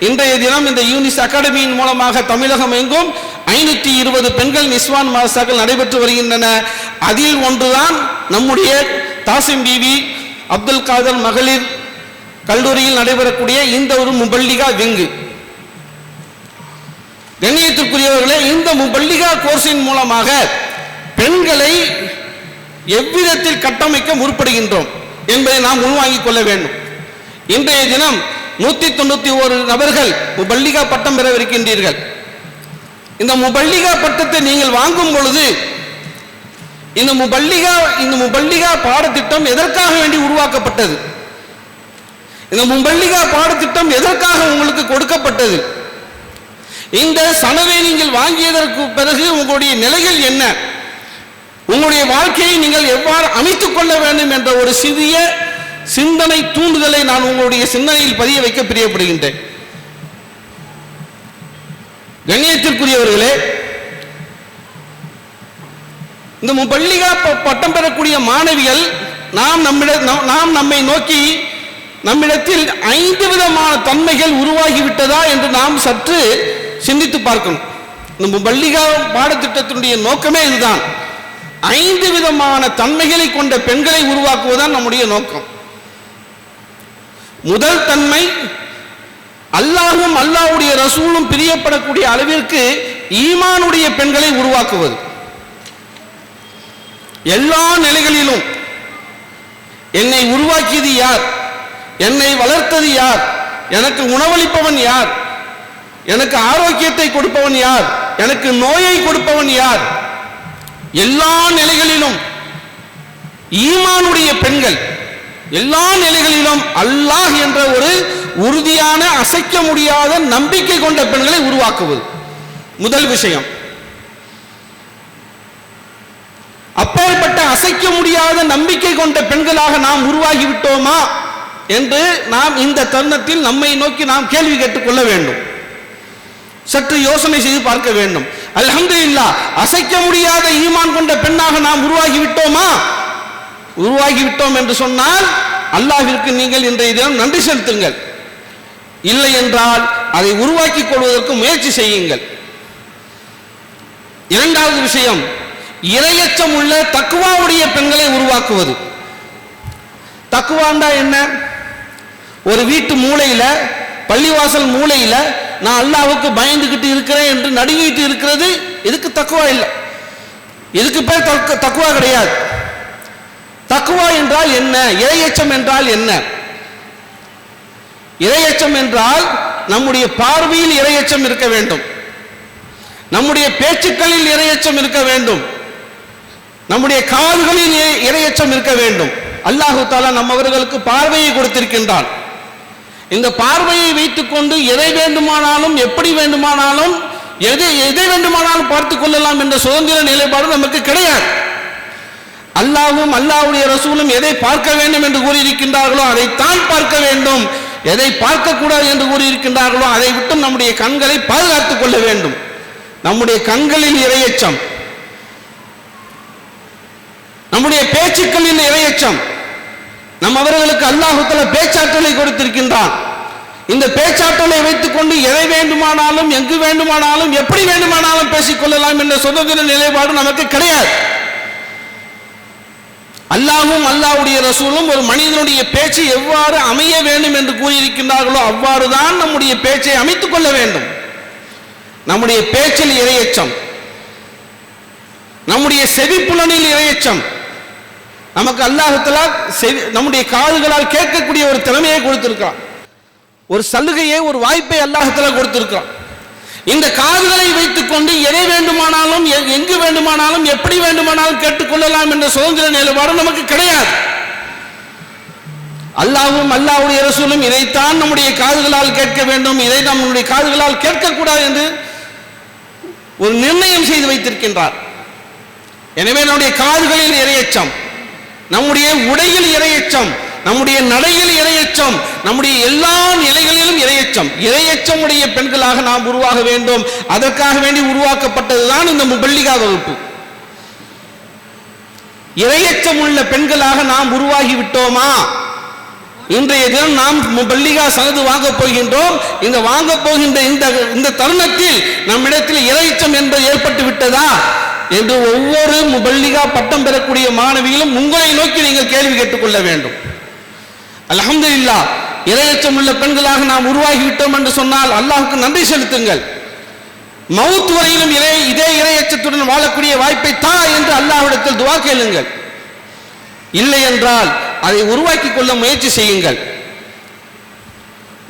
இன்றைய தினம் இந்த யூனிஸ் அகாடமியின் மூலமாக தமிழகம் எங்கும் 520 பெண்கள் நிஸ்வான் மதரசாக்கள் நடைபெற்று வருகின்றன. அதில் ஒன்றுதான் நம்முடைய தாசிம் பிவி அப்துல் காதர் மகளிர் கல்லூரியில் நடைபெறக்கூடிய இந்த ஒரு முபல்லிகா விங்கு. கண்ணியத்திற்குரியவர்களே, இந்த முபல்லிகா கோர்ஸின் மூலமாக பெண்களை எவ்விதத்தில் கட்டமைக்க முற்படுகின்றோம் என்பதை நாம் உள்வாங்கிக் கொள்ள வேண்டும். இன்றைய தினம் 191 நபர்கள் முபல்லிகா பட்டம் பெறவிருக்கின்றீர்கள். இந்த முபல்லிகா பட்டத்தை நீங்கள் வாங்கும் பொழுது இந்த முபல்லிகா பாடத்திட்டம் எதற்காக வேண்டி உருவாக்கப்பட்டது? இந்த முபல்லிகா பாடத்திட்டம் எதற்காக உங்களுக்கு கொடுக்கப்பட்டது? இந்த சனவை நீங்கள் வாங்கியதற்கு பிறகு உங்களுடைய நிலைகள் என்ன, உங்களுடைய வாழ்க்கையை நீங்கள் எவ்வாறு அமைத்துக் கொள்ள வேண்டும் என்ற ஒரு சிறிய சிந்தனை தூண்டுதலை நான் உங்களுடைய சிந்தனையில் பதிய வைக்க பிரியப்படுகின்றேன். கண்ணியத்திற்குரியவர்களே, இந்த முபல்லிகா பட்டம் பெறக்கூடிய மாணவிகள் நாம் நம்மை நோக்கி நம்மிடத்தில் 5 விதமான தன்மைகள் உருவாகிவிட்டதா என்று நாம் சற்று சிந்தித்து பார்க்கணும். இந்த முபல்லிகா பாடத்திட்டத்தினுடைய நோக்கமே இதுதான். 5 விதமான தன்மைகளை கொண்ட பெண்களை உருவாக்குவதுதான் நம்முடைய நோக்கம். முதல் தன்மை, அல்லாஹ்வும் அல்லாஹ்வுடைய ரசூலும் பிரியப்படக்கூடிய அளவிற்கு ஈமானுடைய பெண்களை உருவாக்குவது. எல்லா நிலைகளிலும் என்னை உருவாக்கியது யார், என்னை வளர்த்தது யார், எனக்கு உணவளிப்பவன் யார், எனக்கு ஆரோக்கியத்தை கொடுப்பவன் யார், எனக்கு நோயை கொடுப்பவன் யார், எல்லா நிலைகளிலும் ஈமானுடைய பெண்கள், எல்லா நிலைகளிலும் அல்லாஹ் என்ற ஒரு உறுதியான அசைக்க முடியாத நம்பிக்கை கொண்ட பெண்களை உருவாக்குவது முதல் விஷயம். அப்பேற்பட்ட அசைக்க முடியாத நம்பிக்கை கொண்ட பெண்களாக நாம் உருவாகிவிட்டோமா என்று நாம் இந்த தருணத்தில் நம்மை நோக்கி நாம் கேள்வி கேட்டுக்கொள்ள வேண்டும். சற்று யோசனை செய்து பார்க்க வேண்டும். அல்ஹம்துலில்லாஹ், அசைக்க முடியாத ஈமான் கொண்ட பெண்ணாக நாம் உருவாகிவிட்டோமா? உருவாகிவிட்டோம் என்று சொன்னால் அல்லாஹ்விற்கு நீங்கள் இன்றைய தினம் நன்றி செலுத்துங்கள். இல்லை என்றால் அதை உருவாக்கிக் கொள்வதற்கு முயற்சி செய்யுங்கள். இரண்டாவது விஷயம், இரையச்சம் உள்ள தக்வாவுடைய பெண்களை உருவாக்குவது. தக்வாண்டா என்ன? ஒரு வீட்டு மூலையில, பள்ளிவாசல் மூலையில நான் அல்லாஹ்வுக்கு பயந்துகிட்டு இருக்கிறேன் என்று நடுங்கிட்டு இருக்கிறது, இதுக்கு தக்வா இல்லை. இதுக்கு பேர் தக்குவா கிடையாது. தக்குவா என்றால் என்ன? இறையச்சம் என்றால் என்ன? இறையச்சம் என்றால் நம்முடைய பார்வையில் இறையச்சம் இருக்க வேண்டும், நம்முடைய பேச்சுக்களில் இறையச்சம் இருக்க வேண்டும், நம்முடைய காதுகளில் இறையச்சம் இருக்க வேண்டும். அல்லாஹு தஆலா நம்மவர்களுக்கு பார்வையை கொடுத்திருக்கின்றான். இந்த பார்வையை வைத்துக் கொண்டு எதை வேண்டுமானாலும் எப்படி வேண்டுமானாலும் எதை வேண்டுமானாலும் பார்த்துக் கொள்ளலாம் என்ற சுதந்திர நிலைப்பாடு நமக்கு கிடையாது. அல்லாஹ்வும் அல்லாஹ்வுடைய ரசூலும் எதை பார்க்க வேண்டும் என்று கூறியிருக்கின்றார்களோ அதைத்தான் பார்க்க வேண்டும், எதை பார்க்கக்கூடாது என்று கூறியிருக்கின்றார்களோ அதை விட்டு நம்முடைய கண்களை பாதுகாத்துக் கொள்ள வேண்டும். நம்முடைய கண்களில் இறையச்சம், நம்முடைய பேச்சுக்களில் இறையச்சம். அவர்களுக்கு அல்லாஹ் தஆலா பேச்சாற்றலை கொடுத்திருக்கின்றான். இந்த பேச்சாற்றலை வைத்துக் கொண்டு எதை வேண்டுமானாலும் எங்கு வேண்டுமானாலும் எப்படி வேண்டுமானாலும் பேசிக்கொள்ளலாம் என்ற சுதந்திர நிலைப்பாடு நமக்கு கிடையாது. அல்லாஹ்வும் அல்லாஹ்வுடைய ரசூலும் ஒரு மனிதனுடைய பேச்சு எவ்வாறு அமைய வேண்டும் என்று கூறியிருக்கின்றார்களோ அவ்வாறுதான் நம்முடைய பேச்சை அமைத்துக் கொள்ள வேண்டும். நம்முடைய பேச்சில் இறையச்சம், நம்முடைய செவிப்புலனில் இறையச்சம். நமக்கு அல்லாஹ் தஆலா நம்முடைய காதுகளால் கேட்கக்கூடிய ஒரு திறமையை கொடுத்திருக்கிறான், ஒரு சலுகையை, ஒரு வாய்ப்பை அல்லாஹ் தஆலா கொடுத்திருக்கிறான். இந்த காதுகளை வைத்துக் கொண்டு எதை வேண்டுமானாலும் எங்கு வேண்டுமானாலும் எப்படி வேண்டுமானாலும் கேட்டுக்கொள்ளலாம் என்ற சுதந்திர நிலைப்பாடு நமக்கு கிடையாது. அல்லாஹ்வும் அல்லாஹ்வுடைய ரசூலும் இதைத்தான் நம்முடைய காதுகளால் கேட்க வேண்டும், இதை நம்முடைய காதுகளால் கேட்கக்கூடாது என்று ஒரு நிர்ணயம் செய்து வைத்திருக்கின்றார். எனவே நம்முடைய காதுகளில் இறையச்சம், நம்முடைய உடையில் இறையச்சம், நம்முடைய நடையில் இறையச்சம், நம்முடைய எல்லா நிலைகளிலும் இறையச்சம். இறையச்சம் உடைய பெண்களாக நாம் உருவாக வேண்டும். அதற்காக வேண்டி உருவாக்கப்பட்டதுதான் இந்த முபல்லிகா வகுப்பு. இறையச்சம் உள்ள பெண்களாக நாம் உருவாகி விட்டோமா? இன்றைய தினம் நாம் முபல்லிகா சனது வாங்க போகின்றோம். இந்த வாங்க போகின்ற இந்த தருணத்தில் நம்மிடத்தில் இறையச்சம் என்பது ஏற்பட்டு விட்டதா என்று ஒவ்வொரு முபல்லிகா பட்டம் பெறக்கூடிய மாணவிகளும் உங்களை நோக்கி நீங்கள் கேள்வி கேட்டுக்கொள்ள வேண்டும். அல்ஹம்துலில்லாஹ், இறையச்சம் உள்ள பெண்களாக நாம் உருவாகிவிட்டோம் என்று சொன்னால் அல்லாஹ்வுக்கு நன்றி செலுத்துங்கள். மவுத் வரையிலும் இதே இறையச்சத்துடன் வாழக்கூடிய வாய்ப்பை தா என்று அல்லாஹ்விடத்தில் துஆ கேளுங்கள். இல்லை என்றால் அதை உருவாக்கி கொள்ள முயற்சி செய்யுங்கள்.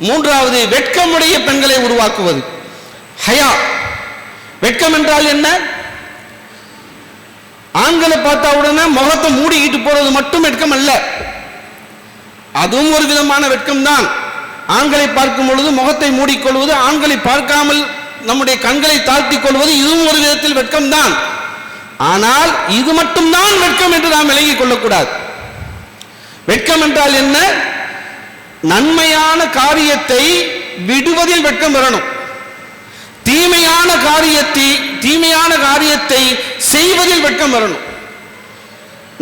மூன்றாவது, வெட்கமுடைய பெண்களை உருவாக்குவது. ஹயா, வெட்கம் என்றால் என்ன? ஆண்களை பார்த்தா உடனே முகத்தை மூடிக்கிட்டு போறது மட்டும் வெட்கம் அல்ல, அதுவும் ஒரு விதமான வெட்கம் தான். ஆண்களை பார்க்கும் பொழுது முகத்தை மூடிக்கொள்வது, ஆண்களை பார்க்காமல் நம்முடைய கண்களை தாழ்த்திக் கொள்வது, இதுவும் ஒரு விதத்தில் வெட்கம் தான். ஆனால் இது மட்டும்தான் வெட்கம் என்று நாம் விளங்கிக் கொள்ளக்கூடாது. வெட்கம் என்றால் என்ன? நன்மையான காரியத்தை விடுவதில் வெட்கம் வரணும், தீமையான காரியத்தை செய்வதில் வெட்கம் வரணும்.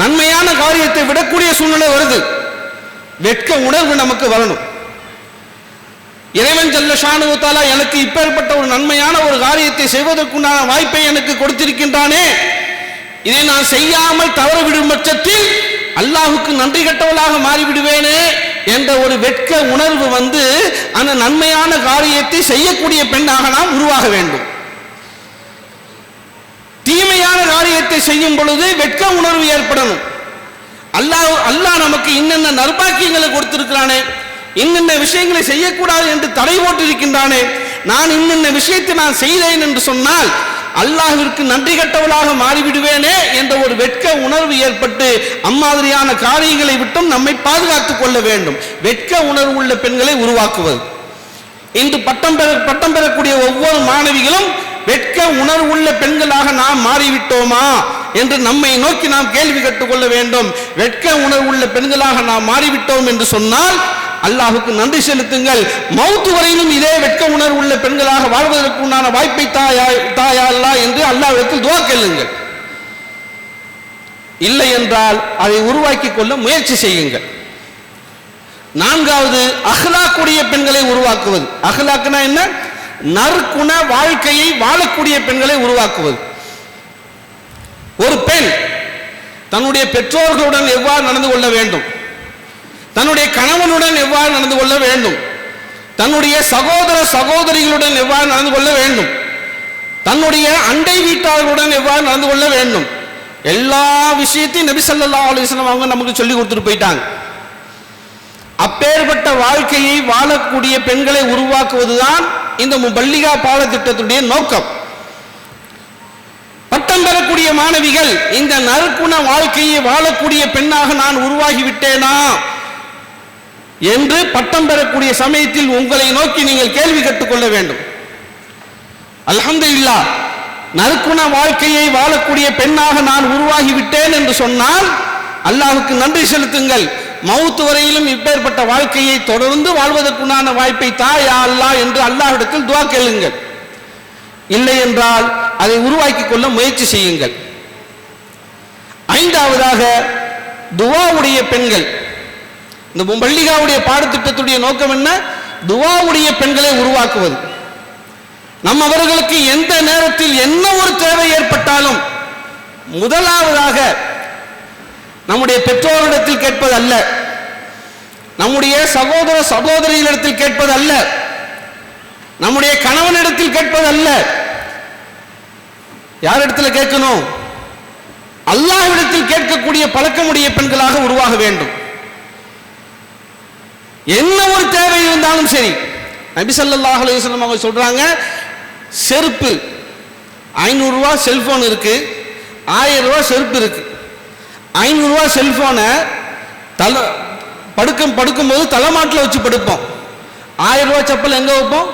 நன்மையான காரியத்தை விடக்கூடிய சூழ்நிலை வருது, வெட்க உணர்வு நமக்கு வரணும். இறைவன் ஜல்ல ஷானு தஆலா எனக்கு இப்பேற்பட்ட ஒரு நன்மையான ஒரு காரியத்தை செய்வதற்குண்டான வாய்ப்பை எனக்கு கொடுத்திருக்கின்றானே, இதை நான் செய்யாமல் தவறவிடும் பட்சத்தில் அல்லாஹ்வுக்கு நன்றி கெட்டவளாக மாறிவிடுவேனே என்ற ஒரு வெட்க உணர்வு வந்து அந்த நன்மையான காரியத்தை செய்யக்கூடிய பெண்ணாக நாம் உருவாக வேண்டும். தீமையான காரியத்தை செய்யும் பொழுது வெட்க உணர்வு ஏற்படணும். அல்லாஹ் நமக்கு இன்னென்ன நற்பாக்கியங்களை கொடுத்திருக்கிறானே, இன்னென்ன விஷயங்களை செய்யக்கூடாது என்று தடை போட்டிருக்கின்றானே, நான் இன்னென்ன விஷயத்தை நான் செய்தேன் என்று சொன்னால் அல்லாஹ்விற்கு நன்றி கெட்டவளாக மாறிவிடுவேனே என்ற ஒரு வெட்க உணர்வு ஏற்பட்டு அம்மாதிரியான காரியங்களை விட்டும் நம்மை பாதுகாத்துக் கொள்ள வேண்டும். வெட்க உணர்வு உள்ள பெண்களை உருவாக்குவது. இன்று பட்டம் பெறக்கூடிய ஒவ்வொரு மாணவிகளும் வெட்க உணர்வுள்ள பெண்களாக நாம் மாறிவிட்டோமா என்று நம்மை நோக்கி நாம் கேள்வி கேட்டுக்கொள்ள வேண்டும். வெட்க உணர்வுள்ள பெண்களாக நாம் மாறிவிட்டோம் என்று சொன்னால் அல்லாஹ்வுக்கு நன்றி செலுத்துங்கள். மவுத் வரையிலும் இதே வெட்க உணர்வு உள்ள பெண்களாக வாழ்வதற்கு உண்டான வாய்ப்பை தாயா அல்லாஹ் என்று அல்லாஹ்விடத்தில் துஆ கேளுங்கள். இல்லை என்றால் அதை உருவாக்கி கொள்ள முயற்சி செய்யுங்கள். நான்காவது, அஹ்லாக்குடைய பெண்களை உருவாக்குவது. அஹ்லாக்குனா என்ன? நற்குண வாழ்க்கையை வாழக்கூடிய பெண்களை உருவாக்குவது. ஒரு பெண் தன்னுடைய பெற்றோர்களுடன் எவ்வாறு நடந்து கொள்ள வேண்டும், தன்னுடைய கணவனுடன் எவ்வாறு நடந்து கொள்ள வேண்டும், தன்னுடைய சகோதர சகோதரிகளுடன் எவ்வாறு நடந்து கொள்ள வேண்டும், தன்னுடைய அண்டை வீட்டார்களுடன் எவ்வாறு நடந்து கொள்ள வேண்டும், எல்லா விஷயத்தையும் நபி ஸல்லல்லாஹு அலைஹி வஸல்லம் அவங்க நமக்கு சொல்லி கொடுத்துட்டு போயிட்டாங்க. அப்பேற்பட்ட வாழ்க்கையை வாழக்கூடிய பெண்களை உருவாக்குவதுதான் இந்த முபல்லிகா பாடத்திட்டத்துடைய நோக்கம். பட்டம் பெறக்கூடிய மாணவிகள் இந்த நற்குண வாழ்க்கையை வாழக்கூடிய பெண்ணாக நான் உருவாகிவிட்டேனா என்று பட்டம் பெறக்கூடிய சமயத்தில் உங்களை நோக்கி நீங்கள் கேள்வி கேட்டுக்கொள்ள வேண்டும். அல்ஹம்துலில்லாஹ், நற்குண வாழ்க்கையை வாழக்கூடிய பெண்ணாக நான் உருவாகிவிட்டேன் என்று சொன்னால் அல்லாஹ்வுக்கு நன்றி செலுத்துங்கள். மவுத் வரையிலும் இப்பேற்பட்ட வாழ்க்கையை தொடர்ந்து வாழ்வதற்குண்டான வாய்ப்பை தா யா அல்லாஹ் என்று அல்லாஹ்விடத்தில் துஆ கேளுங்கள். இல்லை என்றால் அதை உருவாக்கி கொள்ள முயற்சி செய்யுங்கள். ஐந்தாவதாக துஆவுடைய பெண்கள். இந்த முபல்லிகாவுடைய பாடத்திட்டத்துடைய நோக்கம் என்ன? துஆவுடைய பெண்களை உருவாக்குவது. நம்ம அவர்களுக்கு எந்த நேரத்தில் என்ன ஒரு தேவை ஏற்பட்டாலும் முதலாவதாக நம்முடைய பெற்றோரிடத்தில் கேட்பது அல்ல, நம்முடைய சகோதர சகோதரிகளிடத்தில் கேட்பது அல்ல, நம்முடைய கணவனிடத்தில் கேட்பது அல்ல. யாரிடத்தில் கேட்கணும்? அல்லாஹ்விடத்தில் கேட்கக்கூடிய பழக்கமுடைய பெண்களாக உருவாக வேண்டும். என்ன ஒரு தேவை இருந்தாலும் சரி, நபி ஸல்லல்லாஹு அலைஹி வஸல்லம் அவங்க சொல்றாங்க, செருப்பு 500 ரூபாய் செல்போன் இருக்கு, 1000 ரூபாய் செருப்பு இருக்கு. 500 ரூபாய் செல்போனை படுக்கும்போது தலைமாட்டில் வச்சு படுப்போம். 1000 ரூபாய் செப்பல் எங்க வைப்போம்?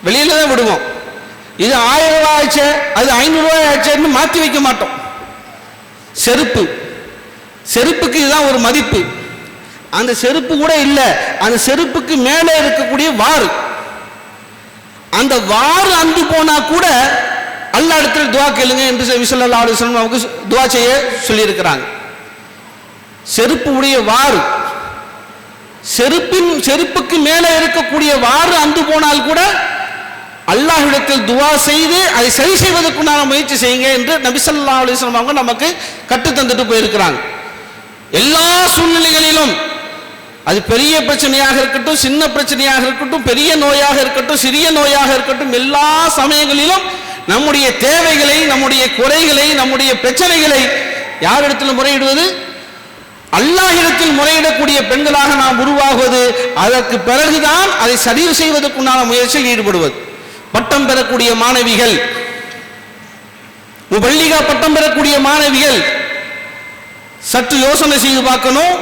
வெளியில தான் விடுவோம். இது 1000 ரூபாய் ஆச்சு, அது 500 ரூபாய் ஆச்சுன்னு மாற்றி வைக்க மாட்டோம். செருப்பு, செருப்புக்கு இதுதான் ஒரு மதிப்பு. அந்த செருப்பு கூட இல்லை, அந்த செருப்புக்கு மேலே இருக்கக்கூடிய வாறு, அந்த வாறு அந்து போனா கூட அல்லாஹ் இடத்துல துஆ கேளுங்க என்று நபி ஸல்லல்லாஹு அலைஹி வஸல்லம் அவங்க துஆ செய்ய சொல்லி இருக்கிறாங்க. செருப்பு உடைய வாறு, செருப்புக்கு மேலே இருக்கக்கூடிய வாறு அந்து போனால் கூட அல்லாஹ்விடத்தில் துஆ செய்து அதை சரி செய்வதற்குண்டான முயற்சி செய்யுங்க என்று நபி ஸல்லல்லாஹு அலைஹி வஸல்லம் அவங்க நமக்கு கற்று தந்துட்டு போயிருக்கிறாங்க. எல்லா சூழ்நிலைகளிலும் அது பெரிய பிரச்சனையாக இருக்கட்டும், சின்ன பிரச்சனையாக இருக்கட்டும், பெரிய நோயாக இருக்கட்டும், சிறிய நோயாக இருக்கட்டும், எல்லா சமயங்களிலும் நம்முடைய தேவைகளை, நம்முடைய குறைகளை, நம்முடைய பிரச்சனைகளை யாரிடத்தில் முறையிடுவது? அல்லாஹ்விடத்தில் முறையிடக்கூடிய பெண்களாக நாம் உருவாகுவது. அதற்கு பிறகுதான் அதை சரி செய்வதற்குண்டான முயற்சியில் ஈடுபடுவது. பட்டம் பெறக்கூடிய மாணவிகள், முபல்லிகா பட்டம் பெறக்கூடிய மாணவிகள் சற்று யோசனை செய்து பார்க்கணும்.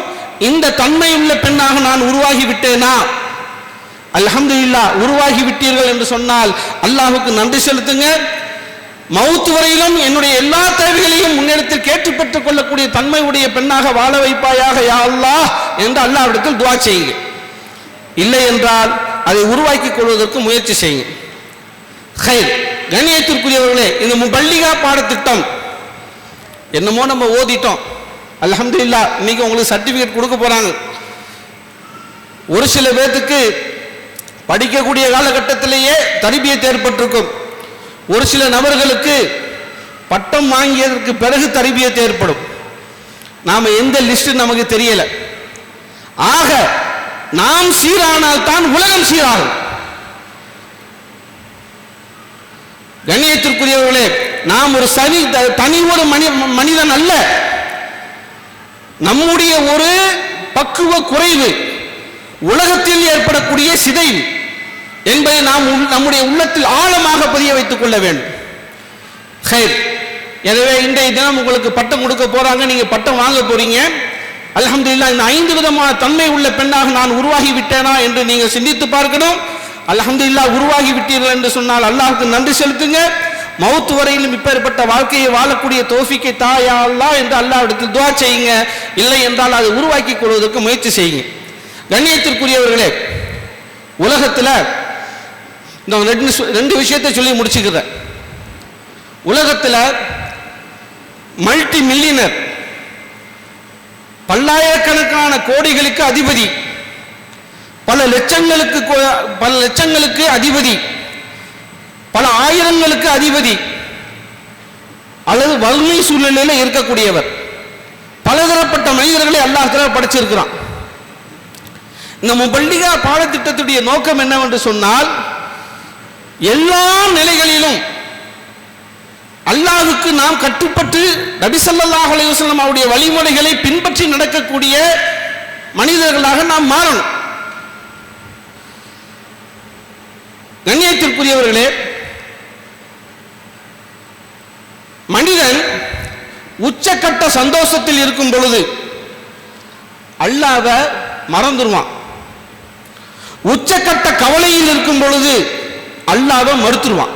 இந்த தன்மை உள்ள பெண்ணாக நான் உருவாகி விட்டேனா? அல்ஹம்துலில்லாஹ், உருவாகி விட்டீர்கள் என்று சொன்னால் அல்லாஹ்வுக்கு நன்றி செலுத்துங்க. மவுத் வரையிலும் என்னுடைய எல்லா தேவைகளையும் முன்னெடுத்து கேட்டு பெற்றுக் கொள்ளக்கூடிய தன்மை உடைய பெண்ணாக வாழ வைப்பாயாக யா அல்லாஹ் என்று அல்லாஹ்விடத்தில் துஆ செய்யுங்க. இல்லை என்றால் அதை உருவாக்கி கொள்வதற்கு முயற்சி செய்யுங்க. ஹைர், கண்ணியத்திற்குரியவர்களே, இந்த முபல்லிகா பாடத்திட்டம் என்னமோ நம்ம ஓதிட்டோம், அல்ஹம்துலில்லாஹ், இன்னைக்கு உங்களுக்கு சர்டிபிகேட் கொடுக்க போறாங்க. ஒரு சில பேருக்கு படிக்கக்கூடிய காலகட்டத்திலேயே தர்பியத் ஏற்பட்டிருக்கும். ஒரு சில நபர்களுக்கு பட்டம் வாங்கியதற்கு பிறகு தர்பியத் ஏற்படும். நாம எந்த லிஸ்ட் நமக்கு தெரியல. ஆக நாம் சீரானால் தான் உலகம் சீராகும். கண்ணியத்திற்குரியவர்களே, நாம் ஒரு தனி ஒரு மனிதன் அல்ல. நம்முடைய ஒரு பக்குவ குறைவு உலகத்தில் ஏற்படக்கூடிய சிதைவு என்பதை நாம் நம்முடைய உள்ளத்தில் ஆழமாக பதிய வைத்துக் கொள்ள வேண்டும். ஹைர், எனவே இன்றைய தினம் உங்களுக்கு பட்டம் கொடுக்க போறாங்க, நீங்க பட்டம் வாங்க போறீங்க. அல்ஹம்துலில்லாஹ், இந்த 5 விதமான தன்மை உள்ள பெண்ணாக நான் உருவாகி விட்டேனா என்று நீங்கள் சிந்தித்து பார்க்கணும். அல்ஹம்துலில்லாஹ், உருவாகி விட்டீர்கள் என்று சொன்னால் அல்லாஹ்வுக்கு நன்றி செலுத்துங்க. மவுத் வரையிலும் இப்பேற்பட்ட வாழ்க்கையை வாழக்கூடிய தௌஃபீக்கை தா யா அல்லாஹ் என்று அல்லாஹ்விடத்தில் துஆ செய்யுங்க. இல்லை என்றால் அதை உருவாக்கி கொள்வதற்கு முயற்சி செய்யுங்க. கண்ணியத்திற்குரியவர்களே, உலகத்தில் இந்த ரெண்டு விஷயத்தை சொல்லி முடிச்சுக்கிறேன். உலகத்தில் மல்டி மில்லியனர், பல்லாயிரக்கணக்கான கோடிகளுக்கு அதிபதி, பல லட்சங்களுக்கு அதிபதி, பல ஆயிரங்களுக்கு அதிபதி, அல்லது வறுமை சூழ்நிலையில் இருக்கக்கூடியவர், பலதரப்பட்ட மனிதர்களை அல்லாஹ் தஆலா படைச்சிருக்கிறான். இந்த முபல்லிகா பாடத்திட்டத்துடைய நோக்கம் என்னவென்று சொன்னால், எல்லா நிலைகளிலும் அல்லாஹ்வுக்கு நாம் கட்டுப்பட்டு நபி ஸல்லல்லாஹு அலைஹி வஸல்லம் அவருடைய வழிமுறைகளை பின்பற்றி நடக்கக்கூடிய மனிதர்களாக நாம் மாறணும். கண்ணியத்திற்குரியவர்களே, மனிதன் உச்சக்கட்ட சந்தோஷத்தில் இருக்கும் பொழுது அல்லாஹ்வை மறந்துடுவான். உச்சக்கட்ட கவலையில் இருக்கும் பொழுது அல்லாஹ்வை மறுத்துருவான்.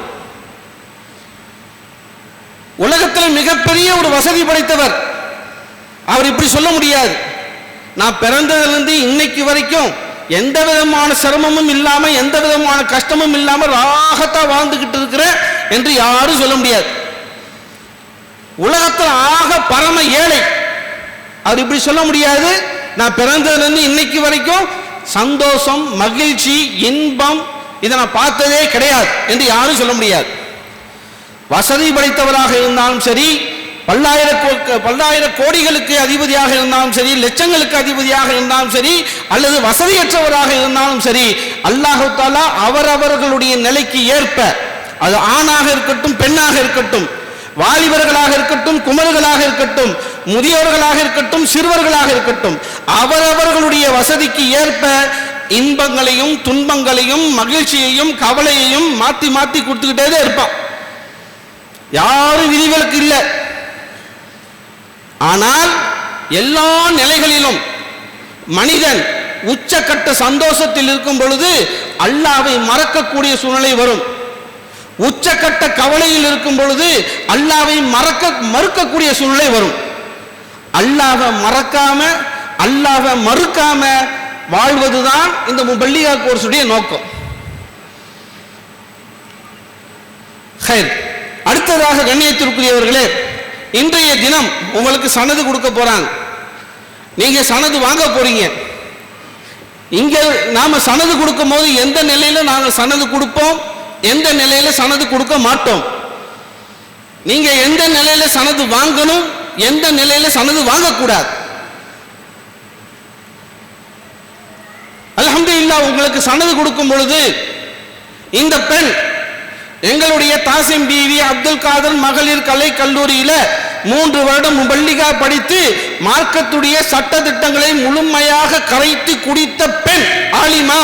உலகத்தில் மிகப்பெரிய ஒரு வசதி படைத்தவர் அவர் இப்படி சொல்ல முடியாது, நான் பிறந்ததிலிருந்து இன்னைக்கு வரைக்கும் எந்த விதமான சிரமமும் இல்லாம எந்த விதமான கஷ்டமும் இல்லாம ராகத்தா வாழ்ந்துகிட்டு இருக்கிறேன் என்று யாரும் சொல்ல முடியாது. உலகத்தில் ஆக பரம ஏழை அவர் இப்படி சொல்ல முடியாது, நான் பிறந்ததிலிருந்து இன்னைக்கு வரைக்கும் சந்தோஷம் மகிழ்ச்சி இன்பம் இதை நான் பார்த்ததே கிடையாது என்று யாரும் சொல்ல முடியாது. வசதி படைத்தவராக இருந்தாலும் சரி, பல்லாயிர கோடிகளுக்கு அதிபதியாக இருந்தாலும் சரி, லட்சங்களுக்கு அதிபதியாக இருந்தாலும் சரி, அல்லது வசதியற்றவராக இருந்தாலும் சரி, அல்லாஹ் தஆலா அவரவர்களுடைய நிலைக்கு ஏற்ப, அது ஆணாக இருக்கட்டும் பெண்ணாக இருக்கட்டும், வாலிபர்களாக இருக்கட்டும் குமர்களாக இருக்கட்டும், முதியோர்களாக இருக்கட்டும் சிறுவர்களாக இருக்கட்டும், அவரவர்களுடைய வசதிக்கு ஏற்ப இன்பங்களையும் துன்பங்களையும் மகிழ்ச்சியையும் கவலையையும் மாத்தி மாத்தி கொடுத்துக்கிட்டே தான் இருப்பான். யாரும் விதிவிலக்கு இல்லை. ஆனால் எல்லா நிலைகளிலும் மனிதன் உச்சக்கட்ட சந்தோஷத்தில் இருக்கும் பொழுது அல்லாஹ்வை மறக்கக்கூடிய சூழ்நிலை வரும். உச்சக்கட்ட கவலையில் இருக்கும் பொழுது அல்லாஹ்வை மறுக்கக்கூடிய சூழ்நிலை வரும். அல்லாஹ்வை மறக்காம அல்லாஹ்வை மறுக்காம வாழ்வதுதான் இந்த முபல்லிகா கோர்ஸுடைய நோக்கம். அடுத்ததாக கண்ணியத்திற்குரியவர்களே, இன்றைய தினம் உங்களுக்கு சனது கொடுக்க போறாங்க. நீங்க சனது வாங்க போறீங்க. இங்க நாம சனது கொடுக்கும் போது எந்த நிலையில நாங்கள் சனது கொடுப்போம், எந்த நிலையில சனது கொடுக்க மாட்டோம், நீங்க எந்த நிலையில சனது வாங்கணும், எந்த நிலையில சனது வாங்கக்கூடாது. அல்ஹம்துலில்லாஹ், உங்களுக்கு சனது கொடுக்கும் பொழுது இந்த பெண் எங்களுடைய தாசிம் பிவி அப்துல் காதர் மகளிர் கலை கல்லூரியில 3 வருடம் முபல்லிகா படித்து மார்க்கத்துடைய சட்ட திட்டங்களை முழுமையாக கரைத்து குடித்த பெண் ஆலிமா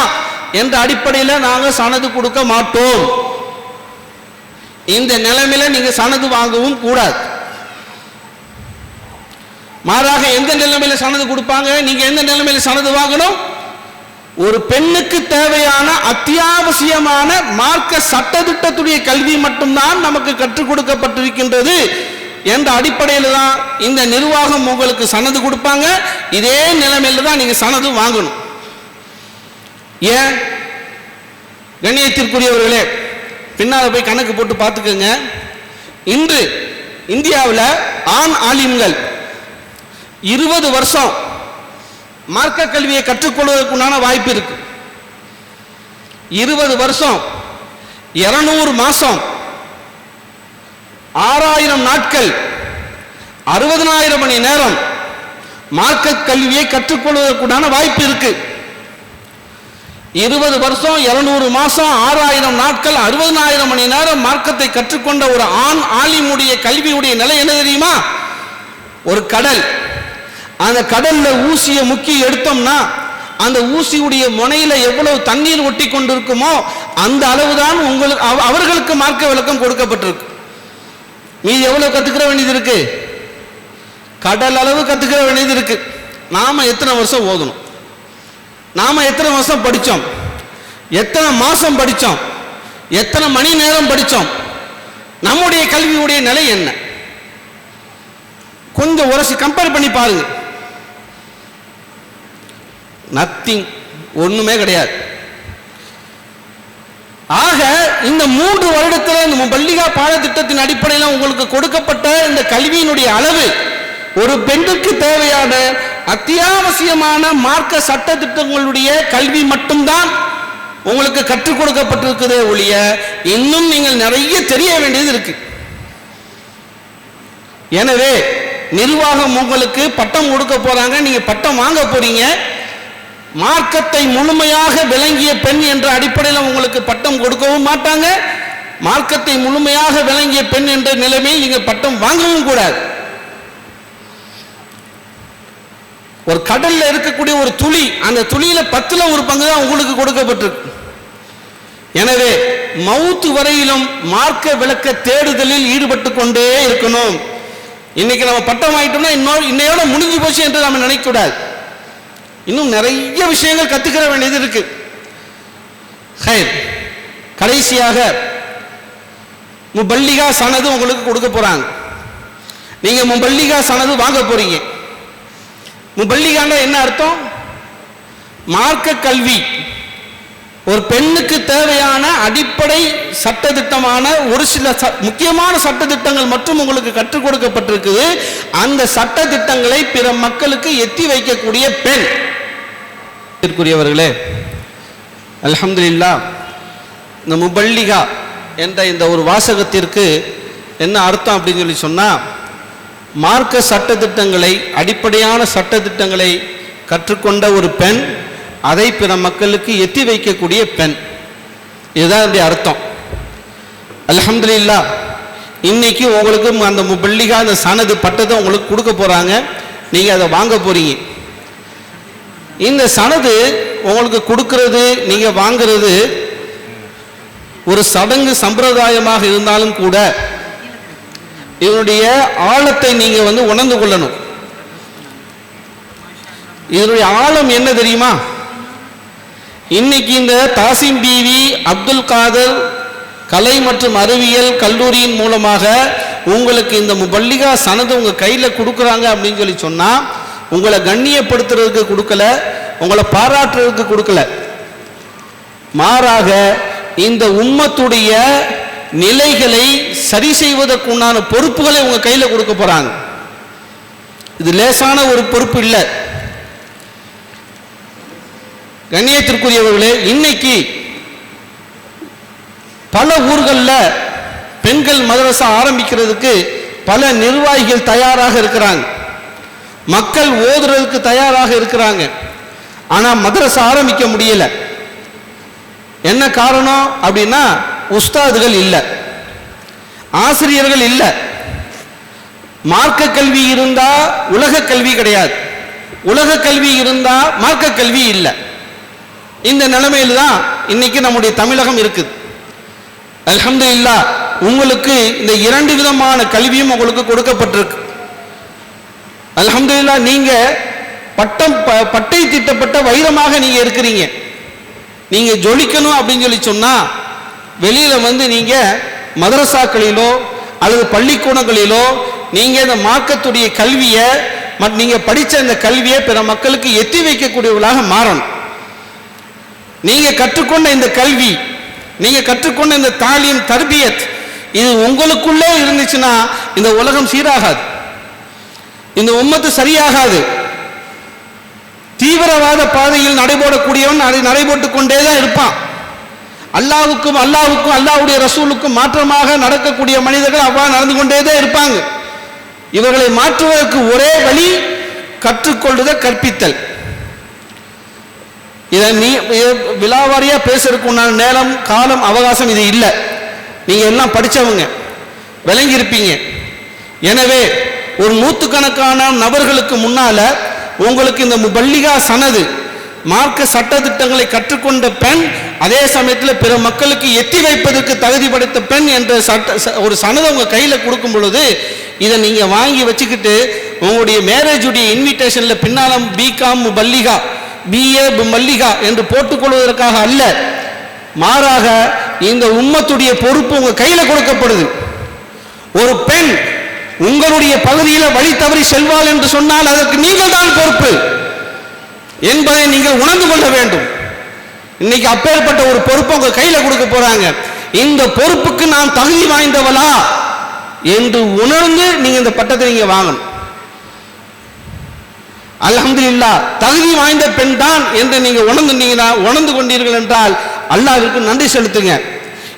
என்ற அடிப்படையில் நாங்கள் சனது கொடுக்க மாட்டோம். இந்த நிலைமையில நீங்க சனது வாங்கவும் கூடாது. மாறாக எந்த நிலைமையில சனது கொடுப்பாங்க, நீங்க எந்த நிலைமையில சனது வாங்கணும், ஒரு பெண்ணுக்கு தேவையான அத்தியாவசியமான மார்க்க சட்டத்திட்டத்துடைய கல்வி மட்டும்தான் நமக்கு கற்றுக் கொடுக்கப்பட்டிருக்கின்றது என்ற அடிப்படையில் தான் இந்த நிர்வாகம் உங்களுக்கு சனது கொடுப்பாங்க. இதே நிலைமையில தான் நீங்க சனது வாங்கணும். ஏன் கண்ணியத்திற்குரியவர்களே, பின்னால் போய் கணக்கு போட்டு பார்த்துக்கோங்க. இன்று இந்தியாவில் ஆண் ஆலிம்கள் 20 வருஷம் மார்க்க கல்வியை கற்றுக்கொள்வதற்குண்டான வாய்ப்பு இருக்கு. 20 வருஷம் 200 மாசம் 6000 நாட்கள் 60000 மணி நேரம் மார்க்க கல்வியை கற்றுக்கொள்வதற்குண்டான வாய்ப்பு இருக்கு. 20 வருஷம் 200 மாசம் 6000 நாட்கள் 60000 மணி நேரம் மார்க்கத்தை கற்றுக்கொண்ட ஒரு ஆண் ஆலிமுடைய கல்வியுடைய நிலை என்ன தெரியுமா? ஒரு கடல், அந்த கடல்ல ஊசியை முக்கி எடுத்தோம்னா அந்த ஊசியுடைய முனையில எவ்வளவு தண்ணீர் ஒட்டி கொண்டிருக்குமோ அந்த அளவுதான் உங்களுக்கு அவர்களுக்கு மார்க்க விளக்கம் கொடுக்கப்பட்டிருக்கு. மீது எவ்வளவு கத்துக்கிற வேண்டியது இருக்கு? கடல் அளவு கத்துக்கிற வேண்டியது இருக்கு. நாம எத்தனை வருஷம் ஓதணும், நாம எத்தனை வருஷம் படிச்சோம், எத்தனை மாசம் படிச்சோம், எத்தனை மணி நேரம் படிச்சோம், நம்முடைய கல்வியுடைய நிலை என்ன? கொஞ்சம் உரசி கம்பேர் பண்ணி பாருங்க. நத்திங், ஒண்ணுமே கிடையாது. ஆக இந்த 3 வருடத்தில் இந்த முபல்லிகா பாடத்திட்டத்தின் அடிப்படையில் உங்களுக்கு கொடுக்கப்பட்ட இந்த கல்வியினுடைய அளவு ஒரு பெண்ணுக்கு தேவையான அத்தியாவசியமான மார்க்க சட்ட திட்டங்களுடைய கல்வி மட்டும்தான் உங்களுக்கு கற்றுக் கொடுக்கப்பட்டிருக்கிறதே ஒழிய இன்னும் நீங்கள் நிறைய தெரிய வேண்டியது இருக்கு. எனவே நிர்வாகம் உங்களுக்கு பட்டம் கொடுக்க போறாங்க, நீங்க பட்டம் வாங்க போறீங்க. மார்க்கத்தை முழுமையாக விளங்கிய பெண் என்ற அடிப்படையில் உங்களுக்கு பட்டம் கொடுக்கவும் மாட்டாங்க. மார்க்கத்தை முழுமையாக விளங்கிய பெண் என்ற நிலைமையில் நீங்க பட்டம் வாங்கவும் கூடாது. ஒரு கடல்ல இருக்கக்கூடிய ஒரு துளி, அந்த துளியில 10ல் 1 பங்கு தான் உங்களுக்கு கொடுக்கப்பட்டிருக்கு. எனவே மவுத்து வரையிலும் மார்க்க விளக்க தேடுதலில் ஈடுபட்டு கொண்டே இருக்கணும். இன்னைக்கு நம்ம பட்டம் வாங்கிட்டோம்னா இன்னையோட முடிஞ்சு போச்சு என்று நம்ம நினைக்க கூடாது. இன்னும் நிறைய விஷயங்கள் கத்துக்கிற வேண்டியது இருக்கு. கடைசியாக முபல்லிகா சனது உங்களுக்கு கொடுக்க போறாங்க. நீங்க முபல்லிகா சனது வாங்க போறீங்க. முபல்லிகான்னா என்ன அர்த்தம்? மார்க்க கல்வி, ஒரு பெண்ணுக்கு தேவையான அடிப்படை சட்டதிட்டமான ஒரு சில முக்கியமான சட்டதிட்டங்கள் மற்றும் உங்களுக்கு கற்றுக் கொடுக்கப்பட்டிருக்குது. அந்த சட்டதிட்டங்களை பிற மக்களுக்கு எத்தி வைக்கக்கூடிய பெண். க்குரியவர்களே, அல்ஹம்துலில்லாஹ், இந்த முபல்லிகா என்ற இந்த ஒரு வாசகத்திற்கு என்ன அர்த்தம் அப்படின்னு சொல்லி சொன்னா, மார்க்க சட்டதிட்டங்களை, அடிப்படையான சட்டதிட்டங்களை கற்றுக்கொண்ட ஒரு பெண், அதை பிற மக்களுக்கு எத்தி வைக்கக்கூடிய பெண். இதுதான் என்னுடைய அர்த்தம். அல்ஹம்துலில்லாஹ், இன்னைக்கு உங்களுக்கு அந்த முபல்லிகா அந்த சனது பட்டத்தை உங்களுக்கு கொடுக்க போறாங்க. நீங்க அதை வாங்க போறீங்க. இந்த சனது உங்களுக்கு கொடுக்கிறது, நீங்க வாங்கிறது ஒரு சடங்கு சம்பிரதாயமாக இருந்தாலும் கூட இதனுடைய ஆழத்தை நீங்க உணர்ந்து கொள்ளணும். இதனுடைய ஆழம் என்ன தெரியுமா? இன்னைக்கு இந்த தாசிம் பிவி அப்துல் காதர் கலை மற்றும் அறிவியல் கல்லூரியின் மூலமாக உங்களுக்கு இந்த முபல்லிகா சனது உங்க கையில கொடுக்குறாங்க அப்படின்னு சொல்லி சொன்னா, உங்களை கண்ணியப்படுத்துறதுக்கு கொடுக்கல, உங்களை பாராட்டுறதுக்கு கொடுக்கல. மாறாக இந்த உம்மத்துடைய நிலைகளை சரி செய்வதற்குண்டான பொறுப்புகளை உங்க கையில கொடுக்க போறாங்க. இது லேசான ஒரு பொறுப்பு இல்லை. கண்ணியத்திற்குரியவர்களே, இன்னைக்கு பல ஊர்களில் பெண்கள் மதரசா ஆரம்பிக்கிறதுக்கு பல நிர்வாகிகள் தயாராக இருக்கிறாங்க, மக்கள் ஓதுறதுக்கு தயாராக இருக்கிறாங்க. ஆனா மதரசா ஆரம்பிக்க முடியல. என்ன காரணம் அப்படின்னா, உஸ்தாதுகள் இல்லை, ஆசிரியர்கள் இல்லை. மார்க்க கல்வி இருந்தா உலக கல்வி கிடையாது, உலக கல்வி இருந்தா மார்க்க கல்வி இல்லை. இந்த நிலைமையில தான் இன்னைக்கு நம்முடைய தமிழகம் இருக்குது. அல்ஹம்துலில்லாஹ், உங்களுக்கு இந்த 2 விதமான கல்வியும் உங்களுக்கு கொடுக்கப்பட்டிருக்கு. அல்ஹம்துலில்லாஹ், நீங்க பட்டை திட்டப்பட்ட வைரமாக நீங்க இருக்கிறீங்க. நீங்க ஜொலிக்கணும் அப்படின்னு சொல்லி சொன்னா, வெளியில நீங்க மதரசாக்களிலோ அல்லது பள்ளிக்கூடங்களிலோ நீங்க இந்த மார்க்கத்துடைய கல்வியை, நீங்க படிச்ச இந்த கல்வியை பிற மக்களுக்கு எத்தி வைக்கக்கூடியவர்களாக மாறணும். நீங்க கற்றுக்கொண்ட இந்த கல்வி, நீங்க கற்றுக்கொண்ட இந்த தாலீம் தர்பியத், இது உங்களுக்குள்ளே இருந்துச்சுன்னா இந்த உலகம் சீராகாது, இந்த உம்மத்து சரியாகாது. தீவிரவாத பாதையில் நடைபோடக்கூடியவன் அதை நடைபோட்டுக் கொண்டே தான் இருப்பான். அல்லாஹ்வுக்கும் அல்லாஹ்வுடைய ரசூலுக்கும் மாற்றமாக நடக்கக்கூடிய மனிதர்கள் அவ்வாறு நடந்து கொண்டே தான் இருப்பாங்க. இவர்களை மாற்றுவதற்கு ஒரே வழி கற்றுக்கொள்ளுதல், கற்பித்தல். இதை விலாவாரியா பேசுறதுக்கு உண்டான நேரம், காலம், அவகாசம் இது இல்லை. நீங்க எல்லாம் படிச்சவங்க, விளங்கி இருப்பீங்க. எனவே ஒரு நூற்றுக்கணக்கான நபர்களுக்கு முன்னால உங்களுக்கு இந்த முபல்லிகா சனது, மார்க்க சட்ட திட்டங்களை கற்றுக்கொண்ட பெண், அதே சமயத்தில் பிற மக்களுக்கு எத்தி வைப்பதற்கு தகுதி படைத்த பெண் என்ற ஒரு சனதை உங்க கையில கொடுக்கும் பொழுது, இதை நீங்க வாங்கி வச்சுக்கிட்டு உங்களுடைய மேரேஜுடைய இன்விடேஷன்ல பின்னாலும் பிகாம் முபல்லிகா, பிஏ மல்லிகா என்று போட்டுக்கொள்வதற்காக அல்ல, மாறாக இந்த உம்மத்துடைய பொறுப்பு உங்க கையில கொடுக்கப்படுது. ஒரு பெண் உங்களுடைய பகுதியில் வழி தவறி செல்வாள் என்று சொன்னால் அதற்கு நீங்கள் தான் பொறுப்பு என்பதை நீங்கள் உணர்ந்து கொள்ள வேண்டும். இன்னைக்கு அப்பேற்பட்ட ஒரு பொறுப்பு உங்க கையில கொடுக்க போறாங்க. இந்த பொறுப்புக்கு நான் தகுதி வாய்ந்தவளா என்று உணர்ந்து நீங்க இந்த பட்டத்தை நீங்க வாங்கணும். அல்ஹம்துலில்லாஹ், தகுதி வாய்ந்த பெண் தான் என்று நீங்க உணர்ந்து கொண்டீர்கள் என்றால் அல்லாஹ்விற்கு நன்றி செலுத்துங்க.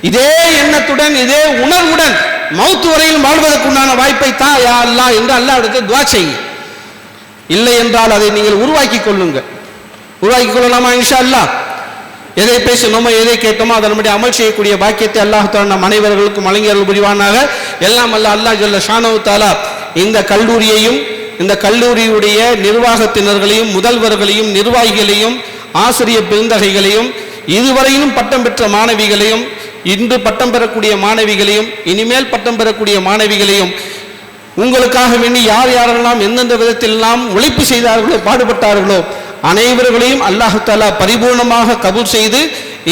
இதே எண்ணத்துடன், இதே உணர்வுடன் மௌத்து வரையில் வாழ்வதற்குண்டான வாய்ப்பை தான் யா அல்லாஹ் என்று அல்லாஹ்விடத்தில் துஆ செய்யுங்க. இல்லை என்றால் அதை நீங்கள் உருவாக்கி கொள்ளுங்க. உருவாக்கி கொள்ளலாமா? இன்ஷா அல்லாஹ். எதை பேசணுமோ எதை கேட்டோமோ அதை நம்முடைய அமல் செய்யக்கூடிய பாக்கியத்தை அல்லாஹ் தஆலா நம் அனைவர்களுக்கும் வழங்கி அருள் புரிவானாக. எல்லாம் அல்ல அல்லாஹ் ஜல்ல ஷானஹு தஆலா இந்த கல்லூரியையும் இந்த கல்லூரியுடைய நிர்வாகத்தினர்களையும் முதல்வர்களையும் நிர்வாகிகளையும் ஆசிரியர் பெருந்தகைகளையும் இதுவரையிலும் பட்டம் பெற்ற மாணவிகளையும் இன்று பட்டம் பெறக்கூடிய மாணவிகளையும் இனிமேல் பட்டம் பெறக்கூடிய மாணவிகளையும் உங்களுக்காக வேண்டி யார் யாரெல்லாம் எந்தெந்த விதத்திலெல்லாம் உழைப்பு செய்தார்களோ பாடுபட்டார்களோ அனைவர்களையும் அல்லாஹ் தஆலா பரிபூர்ணமாக கபூல் செய்து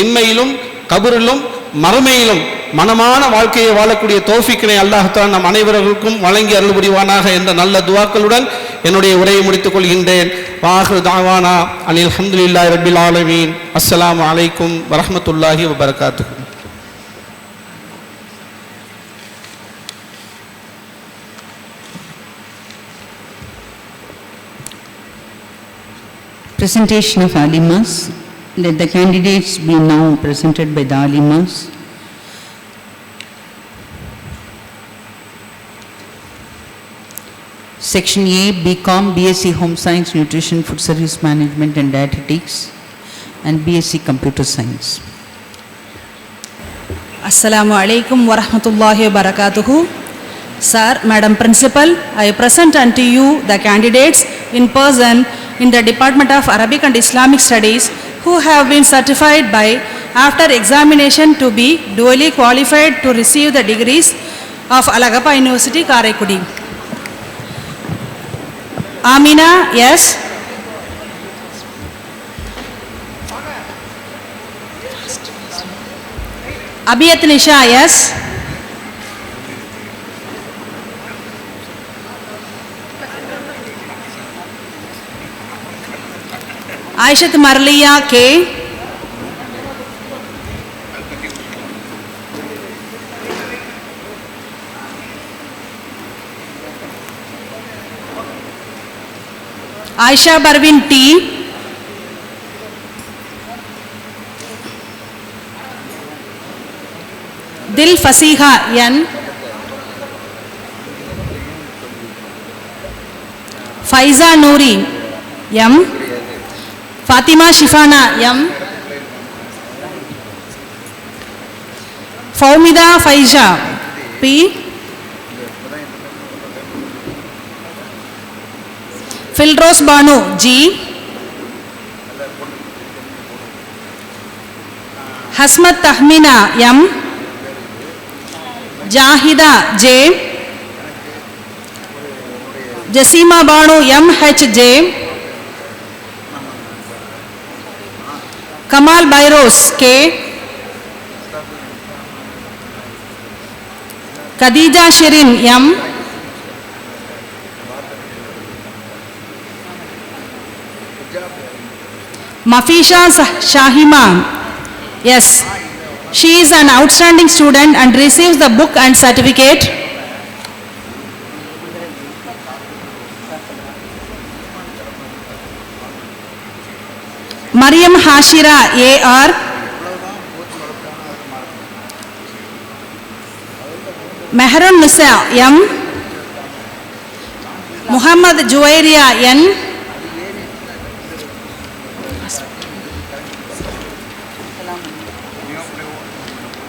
இம்மையிலும் கபரிலும் மறுமையிலும் மனமான வாழ்க்கையை வாழக்கூடிய தௌஃபீக்கினை அல்லாஹ் தஆலா நம் அனைவர்களுக்கும் வழங்கி அருள் புரிவானாக என்ற நல்ல துஆக்களுடன் என்னுடைய உரையை முடித்துக் கொள்கின்றேன். வாஹிரு தஅவானா அனில் ஹம்துலில்லாஹி ரப்பில் ஆலமீன். அஸ்ஸலாமு அலைக்கும் வரஹ்மத்துல்லாஹி வபரகாத்துஹு. Presentation of alimas. Let the candidates be now presented by the alimas. Section A, BCom, BSc Home Science, Nutrition, Food Service Management and Dietetics, and BSc Computer Science. Assalamu alaikum wa rahmatullahi wa barakatuhu. Sir, Madam Principal, I present unto you the candidates in person in the Department of Arabic and Islamic Studies who have been certified by after examination to be duly qualified to receive the degrees of Alagappa University, Karaikudi. Amina, yes. Abiyat Nisha, yes. Aishat Marliya, K. Aisha Barvin, T. Dil Fasiha, N. Faiza Noori, M. Fatima Shifana, M. Faumida Faisha, P. Filrose Banu, G. Hasmat Tahmina, M. Jahida, J. Jasima Banu, M. H. J. Kamal Bairos, K. Khadija Shirin, M. Mafisha Shahima, yes. She is an outstanding student and receives the book and certificate. Mariam Hashira, A.R. Mehrun Nisa, M. Muhammad Juwairia, N.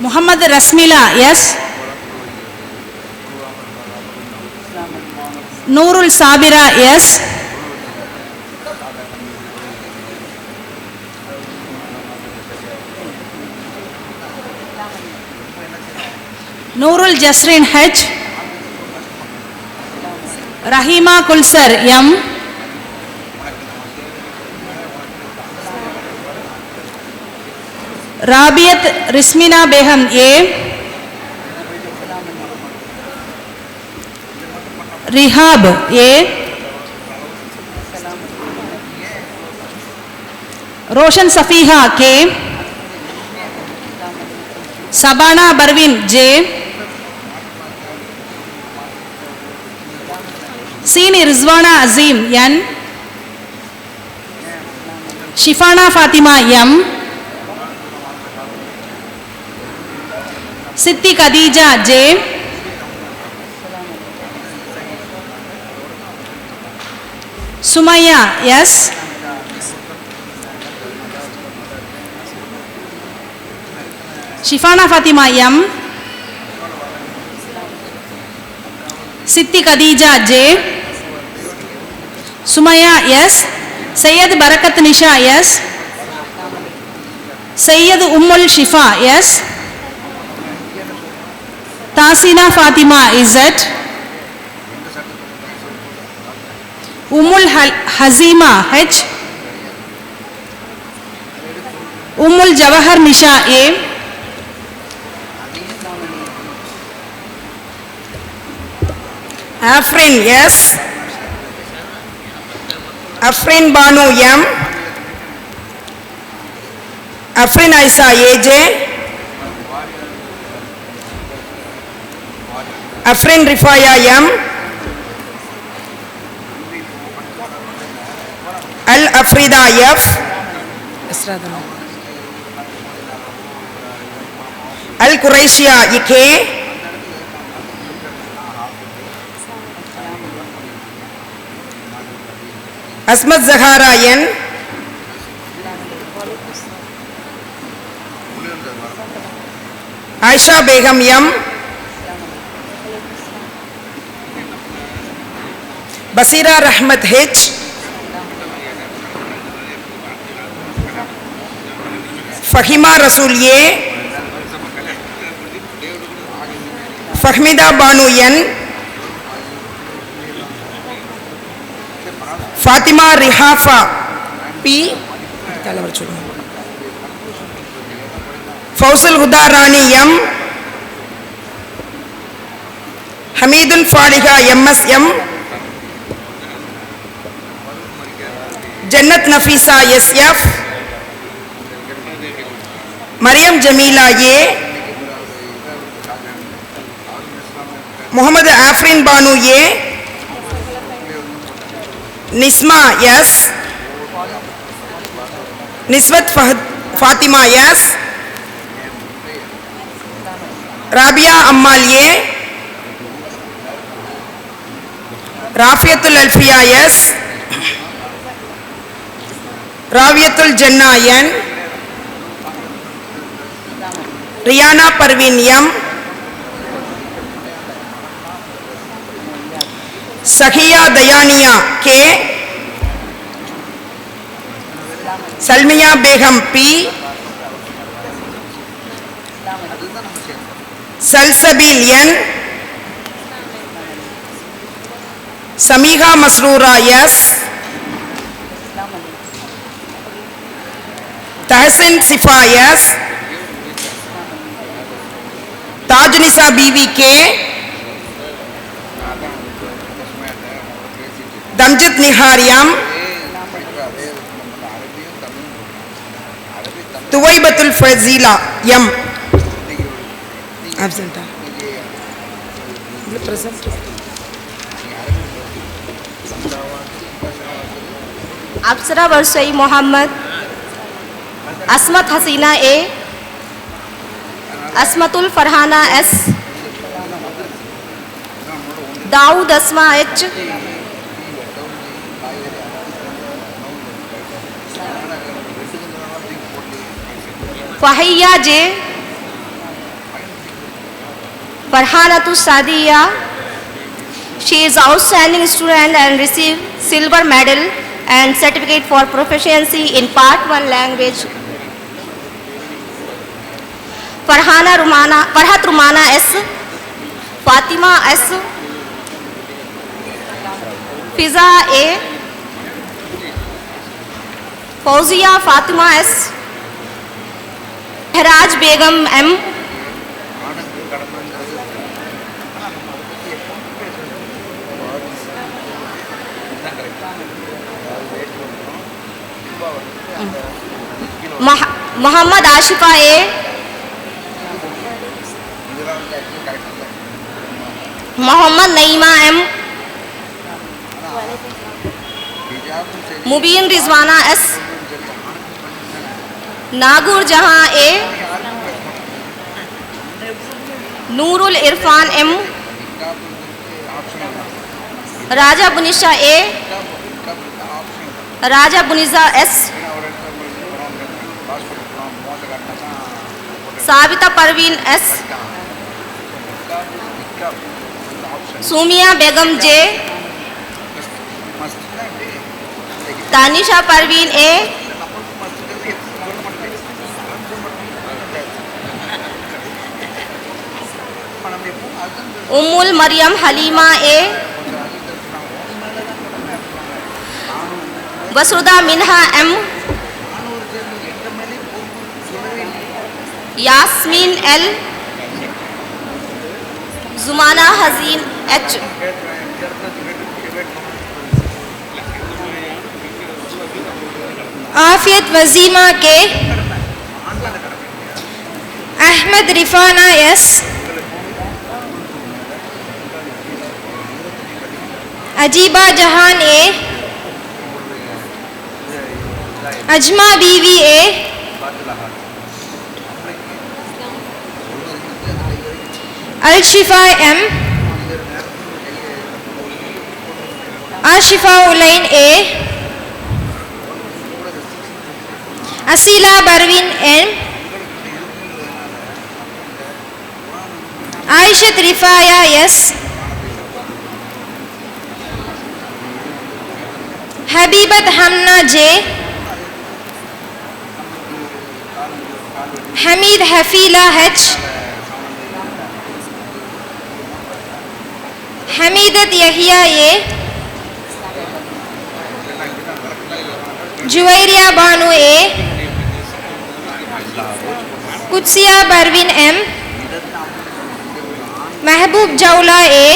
Muhammad Rasmila, yes. Noorul Sabira, yes. Noorul Jasrin, H. Rahima Kulsar, M. Rabiat Rismina Beham, A. Rihab, A. Roshan Safiha, K. Sabana Barvin, J. Sini Rizwana Azim, N. Shifana Fatima, M. Sitti Khadija, J. Sumaya, yes. Shifana Fatima M, Sitti Khadija J, Sumaya S, Sayyid Barakat Nisha S, Sayyid Ummul Shifa S, Tasina Fatima Izzat, Ummul Hazima H, Ummul Jawahar Nisha A, Afrin S, Afrin Banu M, Afrin Aisa AJ, Afrin Rifaya M, Al Afrida F, Al Quraishia IK, Asmat Zahara N, Aisha Begum M, Basira Rahmat H, Fahima Rasul A, Fahmida Banu N, Fatima Rihafa P, Fausul Huda Rani M, Hamidul Fariha MSM, Jannat Nafisa SF, Maryam Jamila A, Muhammad Afrin Banu A, Nisma S, Nisbat Fatima S, Rabia Ammal A, Rafiatul Alfiya S, Raviyatul Janna N, Riyana Parveen M, Sahiya Dayaniya K, Salmiya Begum P, Salsabil N, Samiha Masroora S, Tahsin Sifa S, Tajnisa BVK, Damjit Nihariam, Tuwaibatul Fazila M, absent. Present. Absara Varsai Muhammad, Asmat Hasina A, Asmatul Farhana S, Daud Asma H, Fahiyya J, Farhanatu Sadiya. She is outstanding student and received silver medal and certificate for proficiency in part 1 language. Farhat Rumana S, Fatima S, Fiza A, Fauzia Fatima S, Haraj Begum M, Muhammad Ashifa A, Muhammad Naima M, Mubin Rizwana S, Nagur Jahan A, Noorul Irfan M, Raja Bunisha A, Raja Buniza S, Savita Parveen S, Sumia Begum J, Tanisha Parveen A, Ummul Maryam Halima A, Vasudha Minha M, Yasmin L, Zumana Hazin H, Afiyat Wazima K, Ahmed Rifana S, Ajiba Jahan A, Ajma Bibi A, Al-Shifa M, Ashifa Ulain A, Asila Barwin M, Aishat Rifaya S, Habibat Hamna J, Hamid Hafila H, Hamidat Yahya A, Juwairia Banu A, Kutsia Barwin M, Mehboob Jawla A,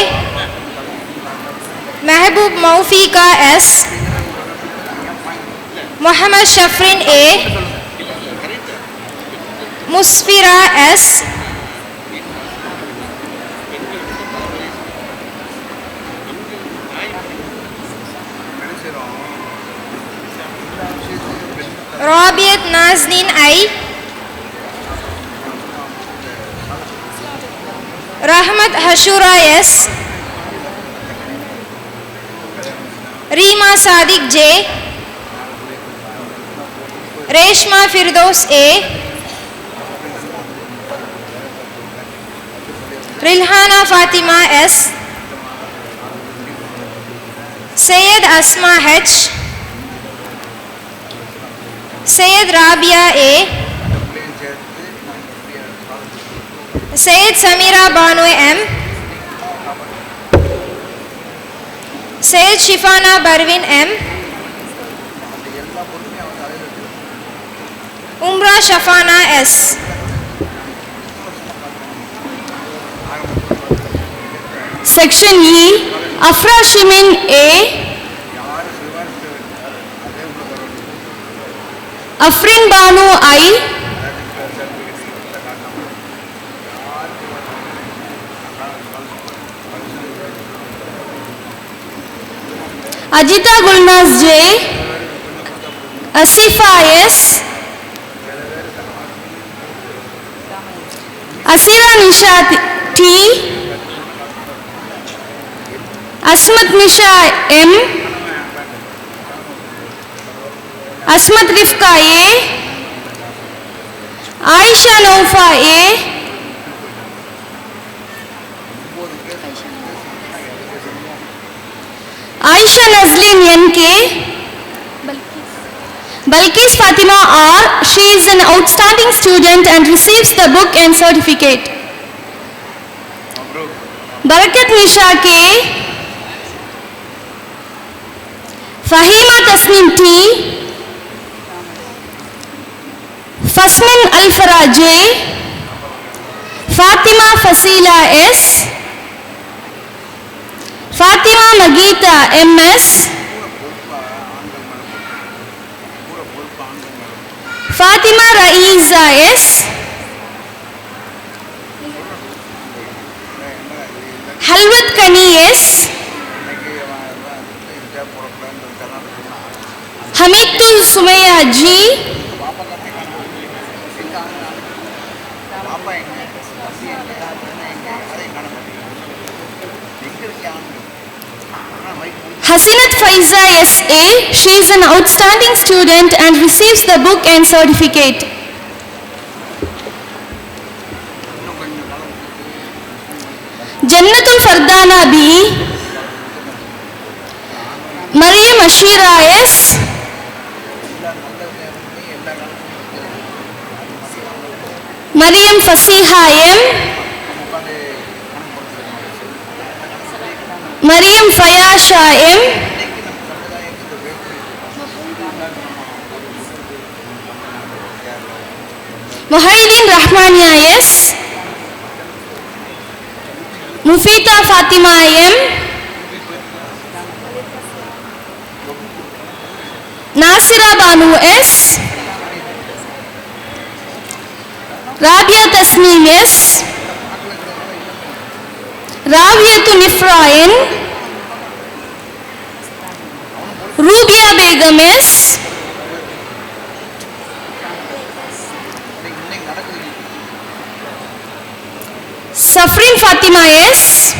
Mehboob Maufika S, Muhammad Shafrin A, Musfira S, Rabiat Nazneen I, Rahmat Hashura S, Reema Sadiq J, Reshma Firdaus A, Rilhana Fatima S, Syed Asma H, Syed Rabia A, Syed Samira Banu M, Syed Shifana Barwin M, Umra Shafana S, Section E, Afra Shimin A, Afrin Banu I, Ajita Gulnaz J, Asifa S, Asira Nisha T, Asmat Nisha M, Asmat Rifka A, Aisha Naufa A, Aisha Nazlin NK, Balkis Fatima R. She is an outstanding student and receives the book and certificate. Barakat Nisha K, Fahima Tasnim T, Fasmin Al-Farah J, Fatima Fasila S, Fatima Magita MS, Fatima Raiza S, Halwat Kani S, Hamidul Sumaya G, Hasinat Faiza S.A. She is an outstanding student and receives the book and certificate. Sultana B, Maryam Ashira S, Maryam Fasiha M, Maryam Fayasha M, Muhaydin Rahmania S, Mufita Fatima M, Nasira Banu S, Rabia Tasneem S, Rabiatu Nifra N, Rubia Begum S, Safrin Fatima S,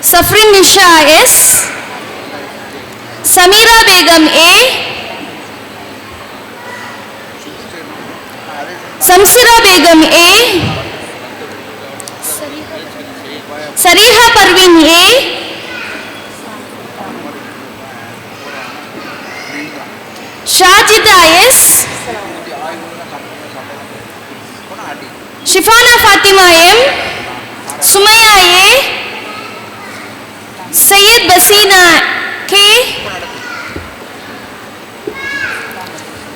Safrin Nisha S, Samira Begum A, Samsira Begum A, Sariha Parveen A, Shajida S, Shifana Fatima M, Sumaya A, Sayyid Basina K,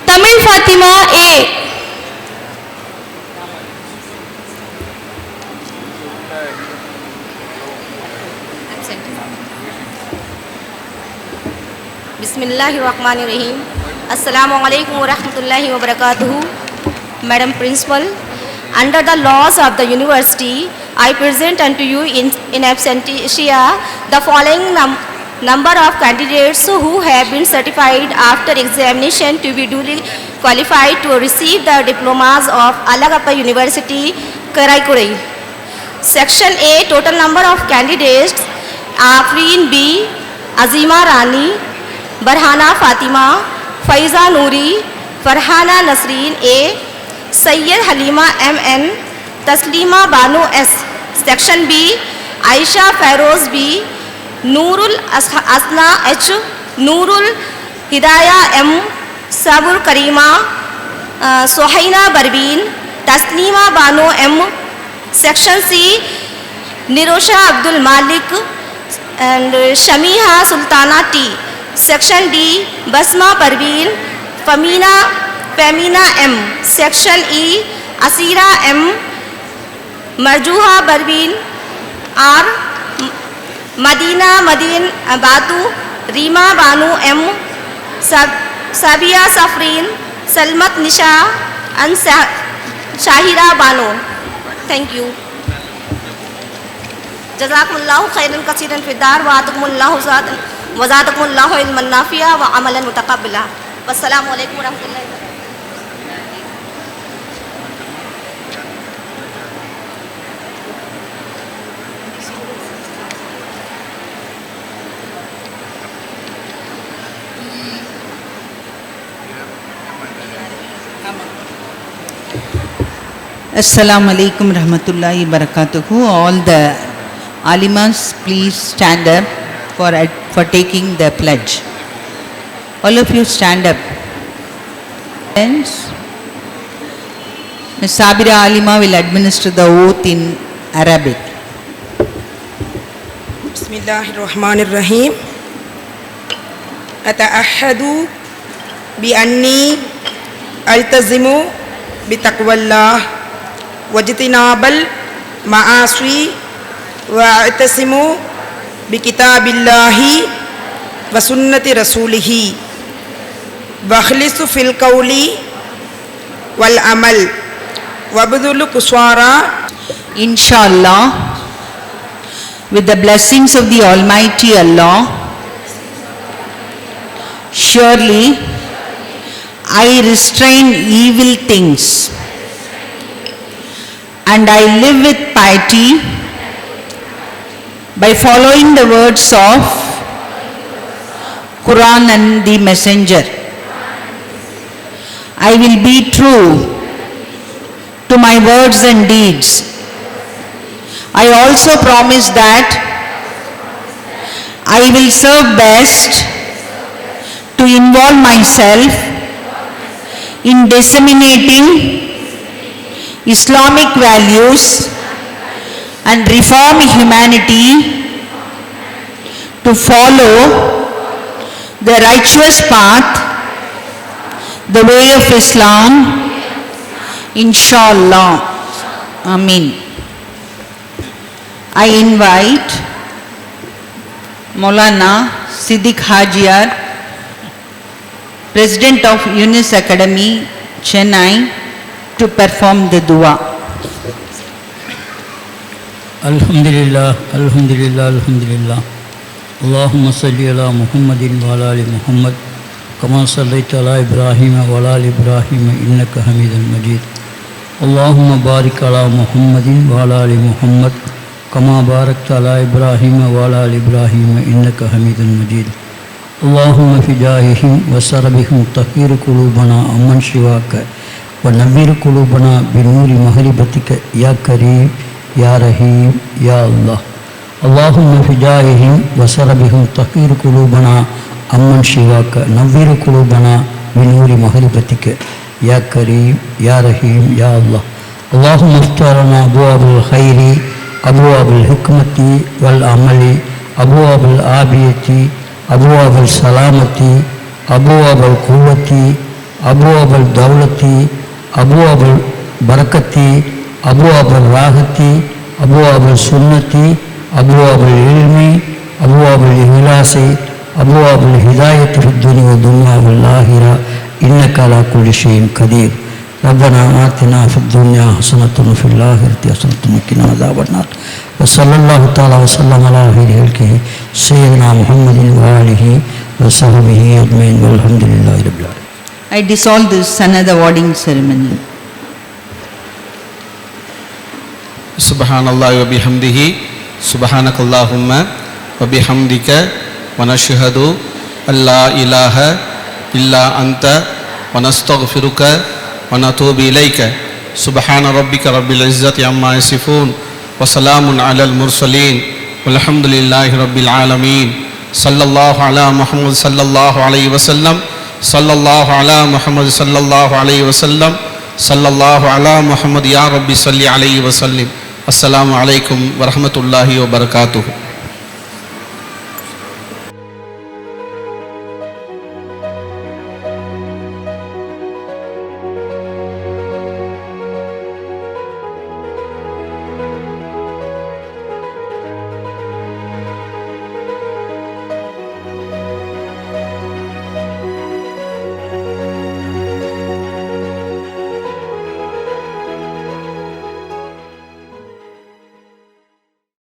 Tamil Fatima A, Bismillahirrahmanirrahim. Assalamualaikum warahmatullahi wabarakatuh. Madam Principal, under the laws of the university, I present unto you in absentia the following number of candidates who have been certified after examination to be duly qualified to receive the diplomas of Alagappa University, Karaikuri. Section A, total number of candidates: Afreen B, Azima Rani, Barhana Fatima, Faiza Noori, Farhana Nasreen A, Sayyid Halima M.N., Taslima Banu S. Section B, Aisha Feroz B, Noorul Asna H, Noorul Hidayah M, Sabur Karima, Sohaina Barbeen, Taslima Banu M. Section C, Nirosha Abdul Malik and Shamiha Sultana T. Section D, Basma Parveen, Femina M. Section E, Asira M, Marjuha Parveen R, Madina Madin Batu, Rima Banu M, Sabia Safreen, Salmat Nisha and Shahira Banu. Thank you. Jazakumullahu khairan kaseeran fid dar wa atakumullahu zadan wa zadakumullahu ilman nafi'a wa amalan mutaqabbila. Wassalamu alaikum warahmatullahi wabarakatuh. Assalamu alaikum rahmatullahi barakatuhu. All the alimas, please stand up for taking the pledge. All of you stand up. Friends, Ms. Sabira Alima will administer the oath in Arabic. Bismillahirrahmanirrahim. Ata'ahadu bi anni altazimu bi taqwallah wajtinabal ma'aswi wa atasimu bi kitabillahi wa sunnati rasulihi wa khlisu fil qawli wal amal wa abdulu kuswara. Inshallah, with the blessings of the Almighty Allah, surely I restrain evil things and I live with piety by following the words of Quran and the Messenger. I will be true to my words and deeds I also promise that I will serve best to involve myself in disseminating Islamic values and reform humanity to follow the righteous path, the way of Islam, inshallah. Amen. I invite Maulana Siddiq Hajiar, President of Yunus Academy, Chennai, to perform the dua. Alhamdulillah, Alhamdulillah, Alhamdulillah. Allahumma salli ala Muhammadin wa ala ali Muhammad kama sallaita ala Ibrahim wa ala ali Ibrahim innaka Hamidun Majid. Allahumma barik ala Muhammadin wa ala ali Muhammad kama barakta ala Ibrahim wa ala ali Ibrahim innaka Hamidun Majid. Allahumma fi jahihim wa sarabihim tahhir qulubana amman shiwaka wa nawwir qulubana bi nuri mahribatika ya kareem ya rahim ya Allah. Allahumma fi jahihim wa sarabihim tahhir qulubana amman shiwaka nawwir qulubana bi nuri mahribatika ya kareem ya rahim ya Allah. Allahumma iftah lana abwaabal khairi abwaabal hikmati wal amali abwaabal afiyati abwaabal salamati abwaabal quwwati abwaabal dawlati abwaabal barakati abwaabal rahati abwaabal sunnati abwaabal ilmi abwaabal ikhlasi abwaabal hidayati fid dunya wa dunya wal akhirah innaka ala kulli shay'in qadir. ربنا آتنا في الدنيا حسنة وفي الآخرة حسنة وقنا عذاب النار وصلى الله تعالى وسلم على خير خلقه سيدنا محمد وآله وصحبه أجمعين والحمد لله رب العالمين. I dissolve this Sanad awarding ceremony. Subhanallah wa bihamdihi subhanakallahumma wa bihamdika wa nashhadu an la ilaha illa anta wa nastaghfiruka wa natubu ilayka. Subhana rabbika rabbil izzati amma yasifun wa salamun alal mursalin walhamdulillahi rabbil alamin. Sallallahu ala Muhammad sallallahu alayhi wa sallam. Sallallahu ala Muhammad sallallahu alayhi wa sallam. Sallallahu ala Muhammad ya Rabbi salli alayhi wa sallim. Assalamu alaikum wa rahmatullahi wa barakatuh.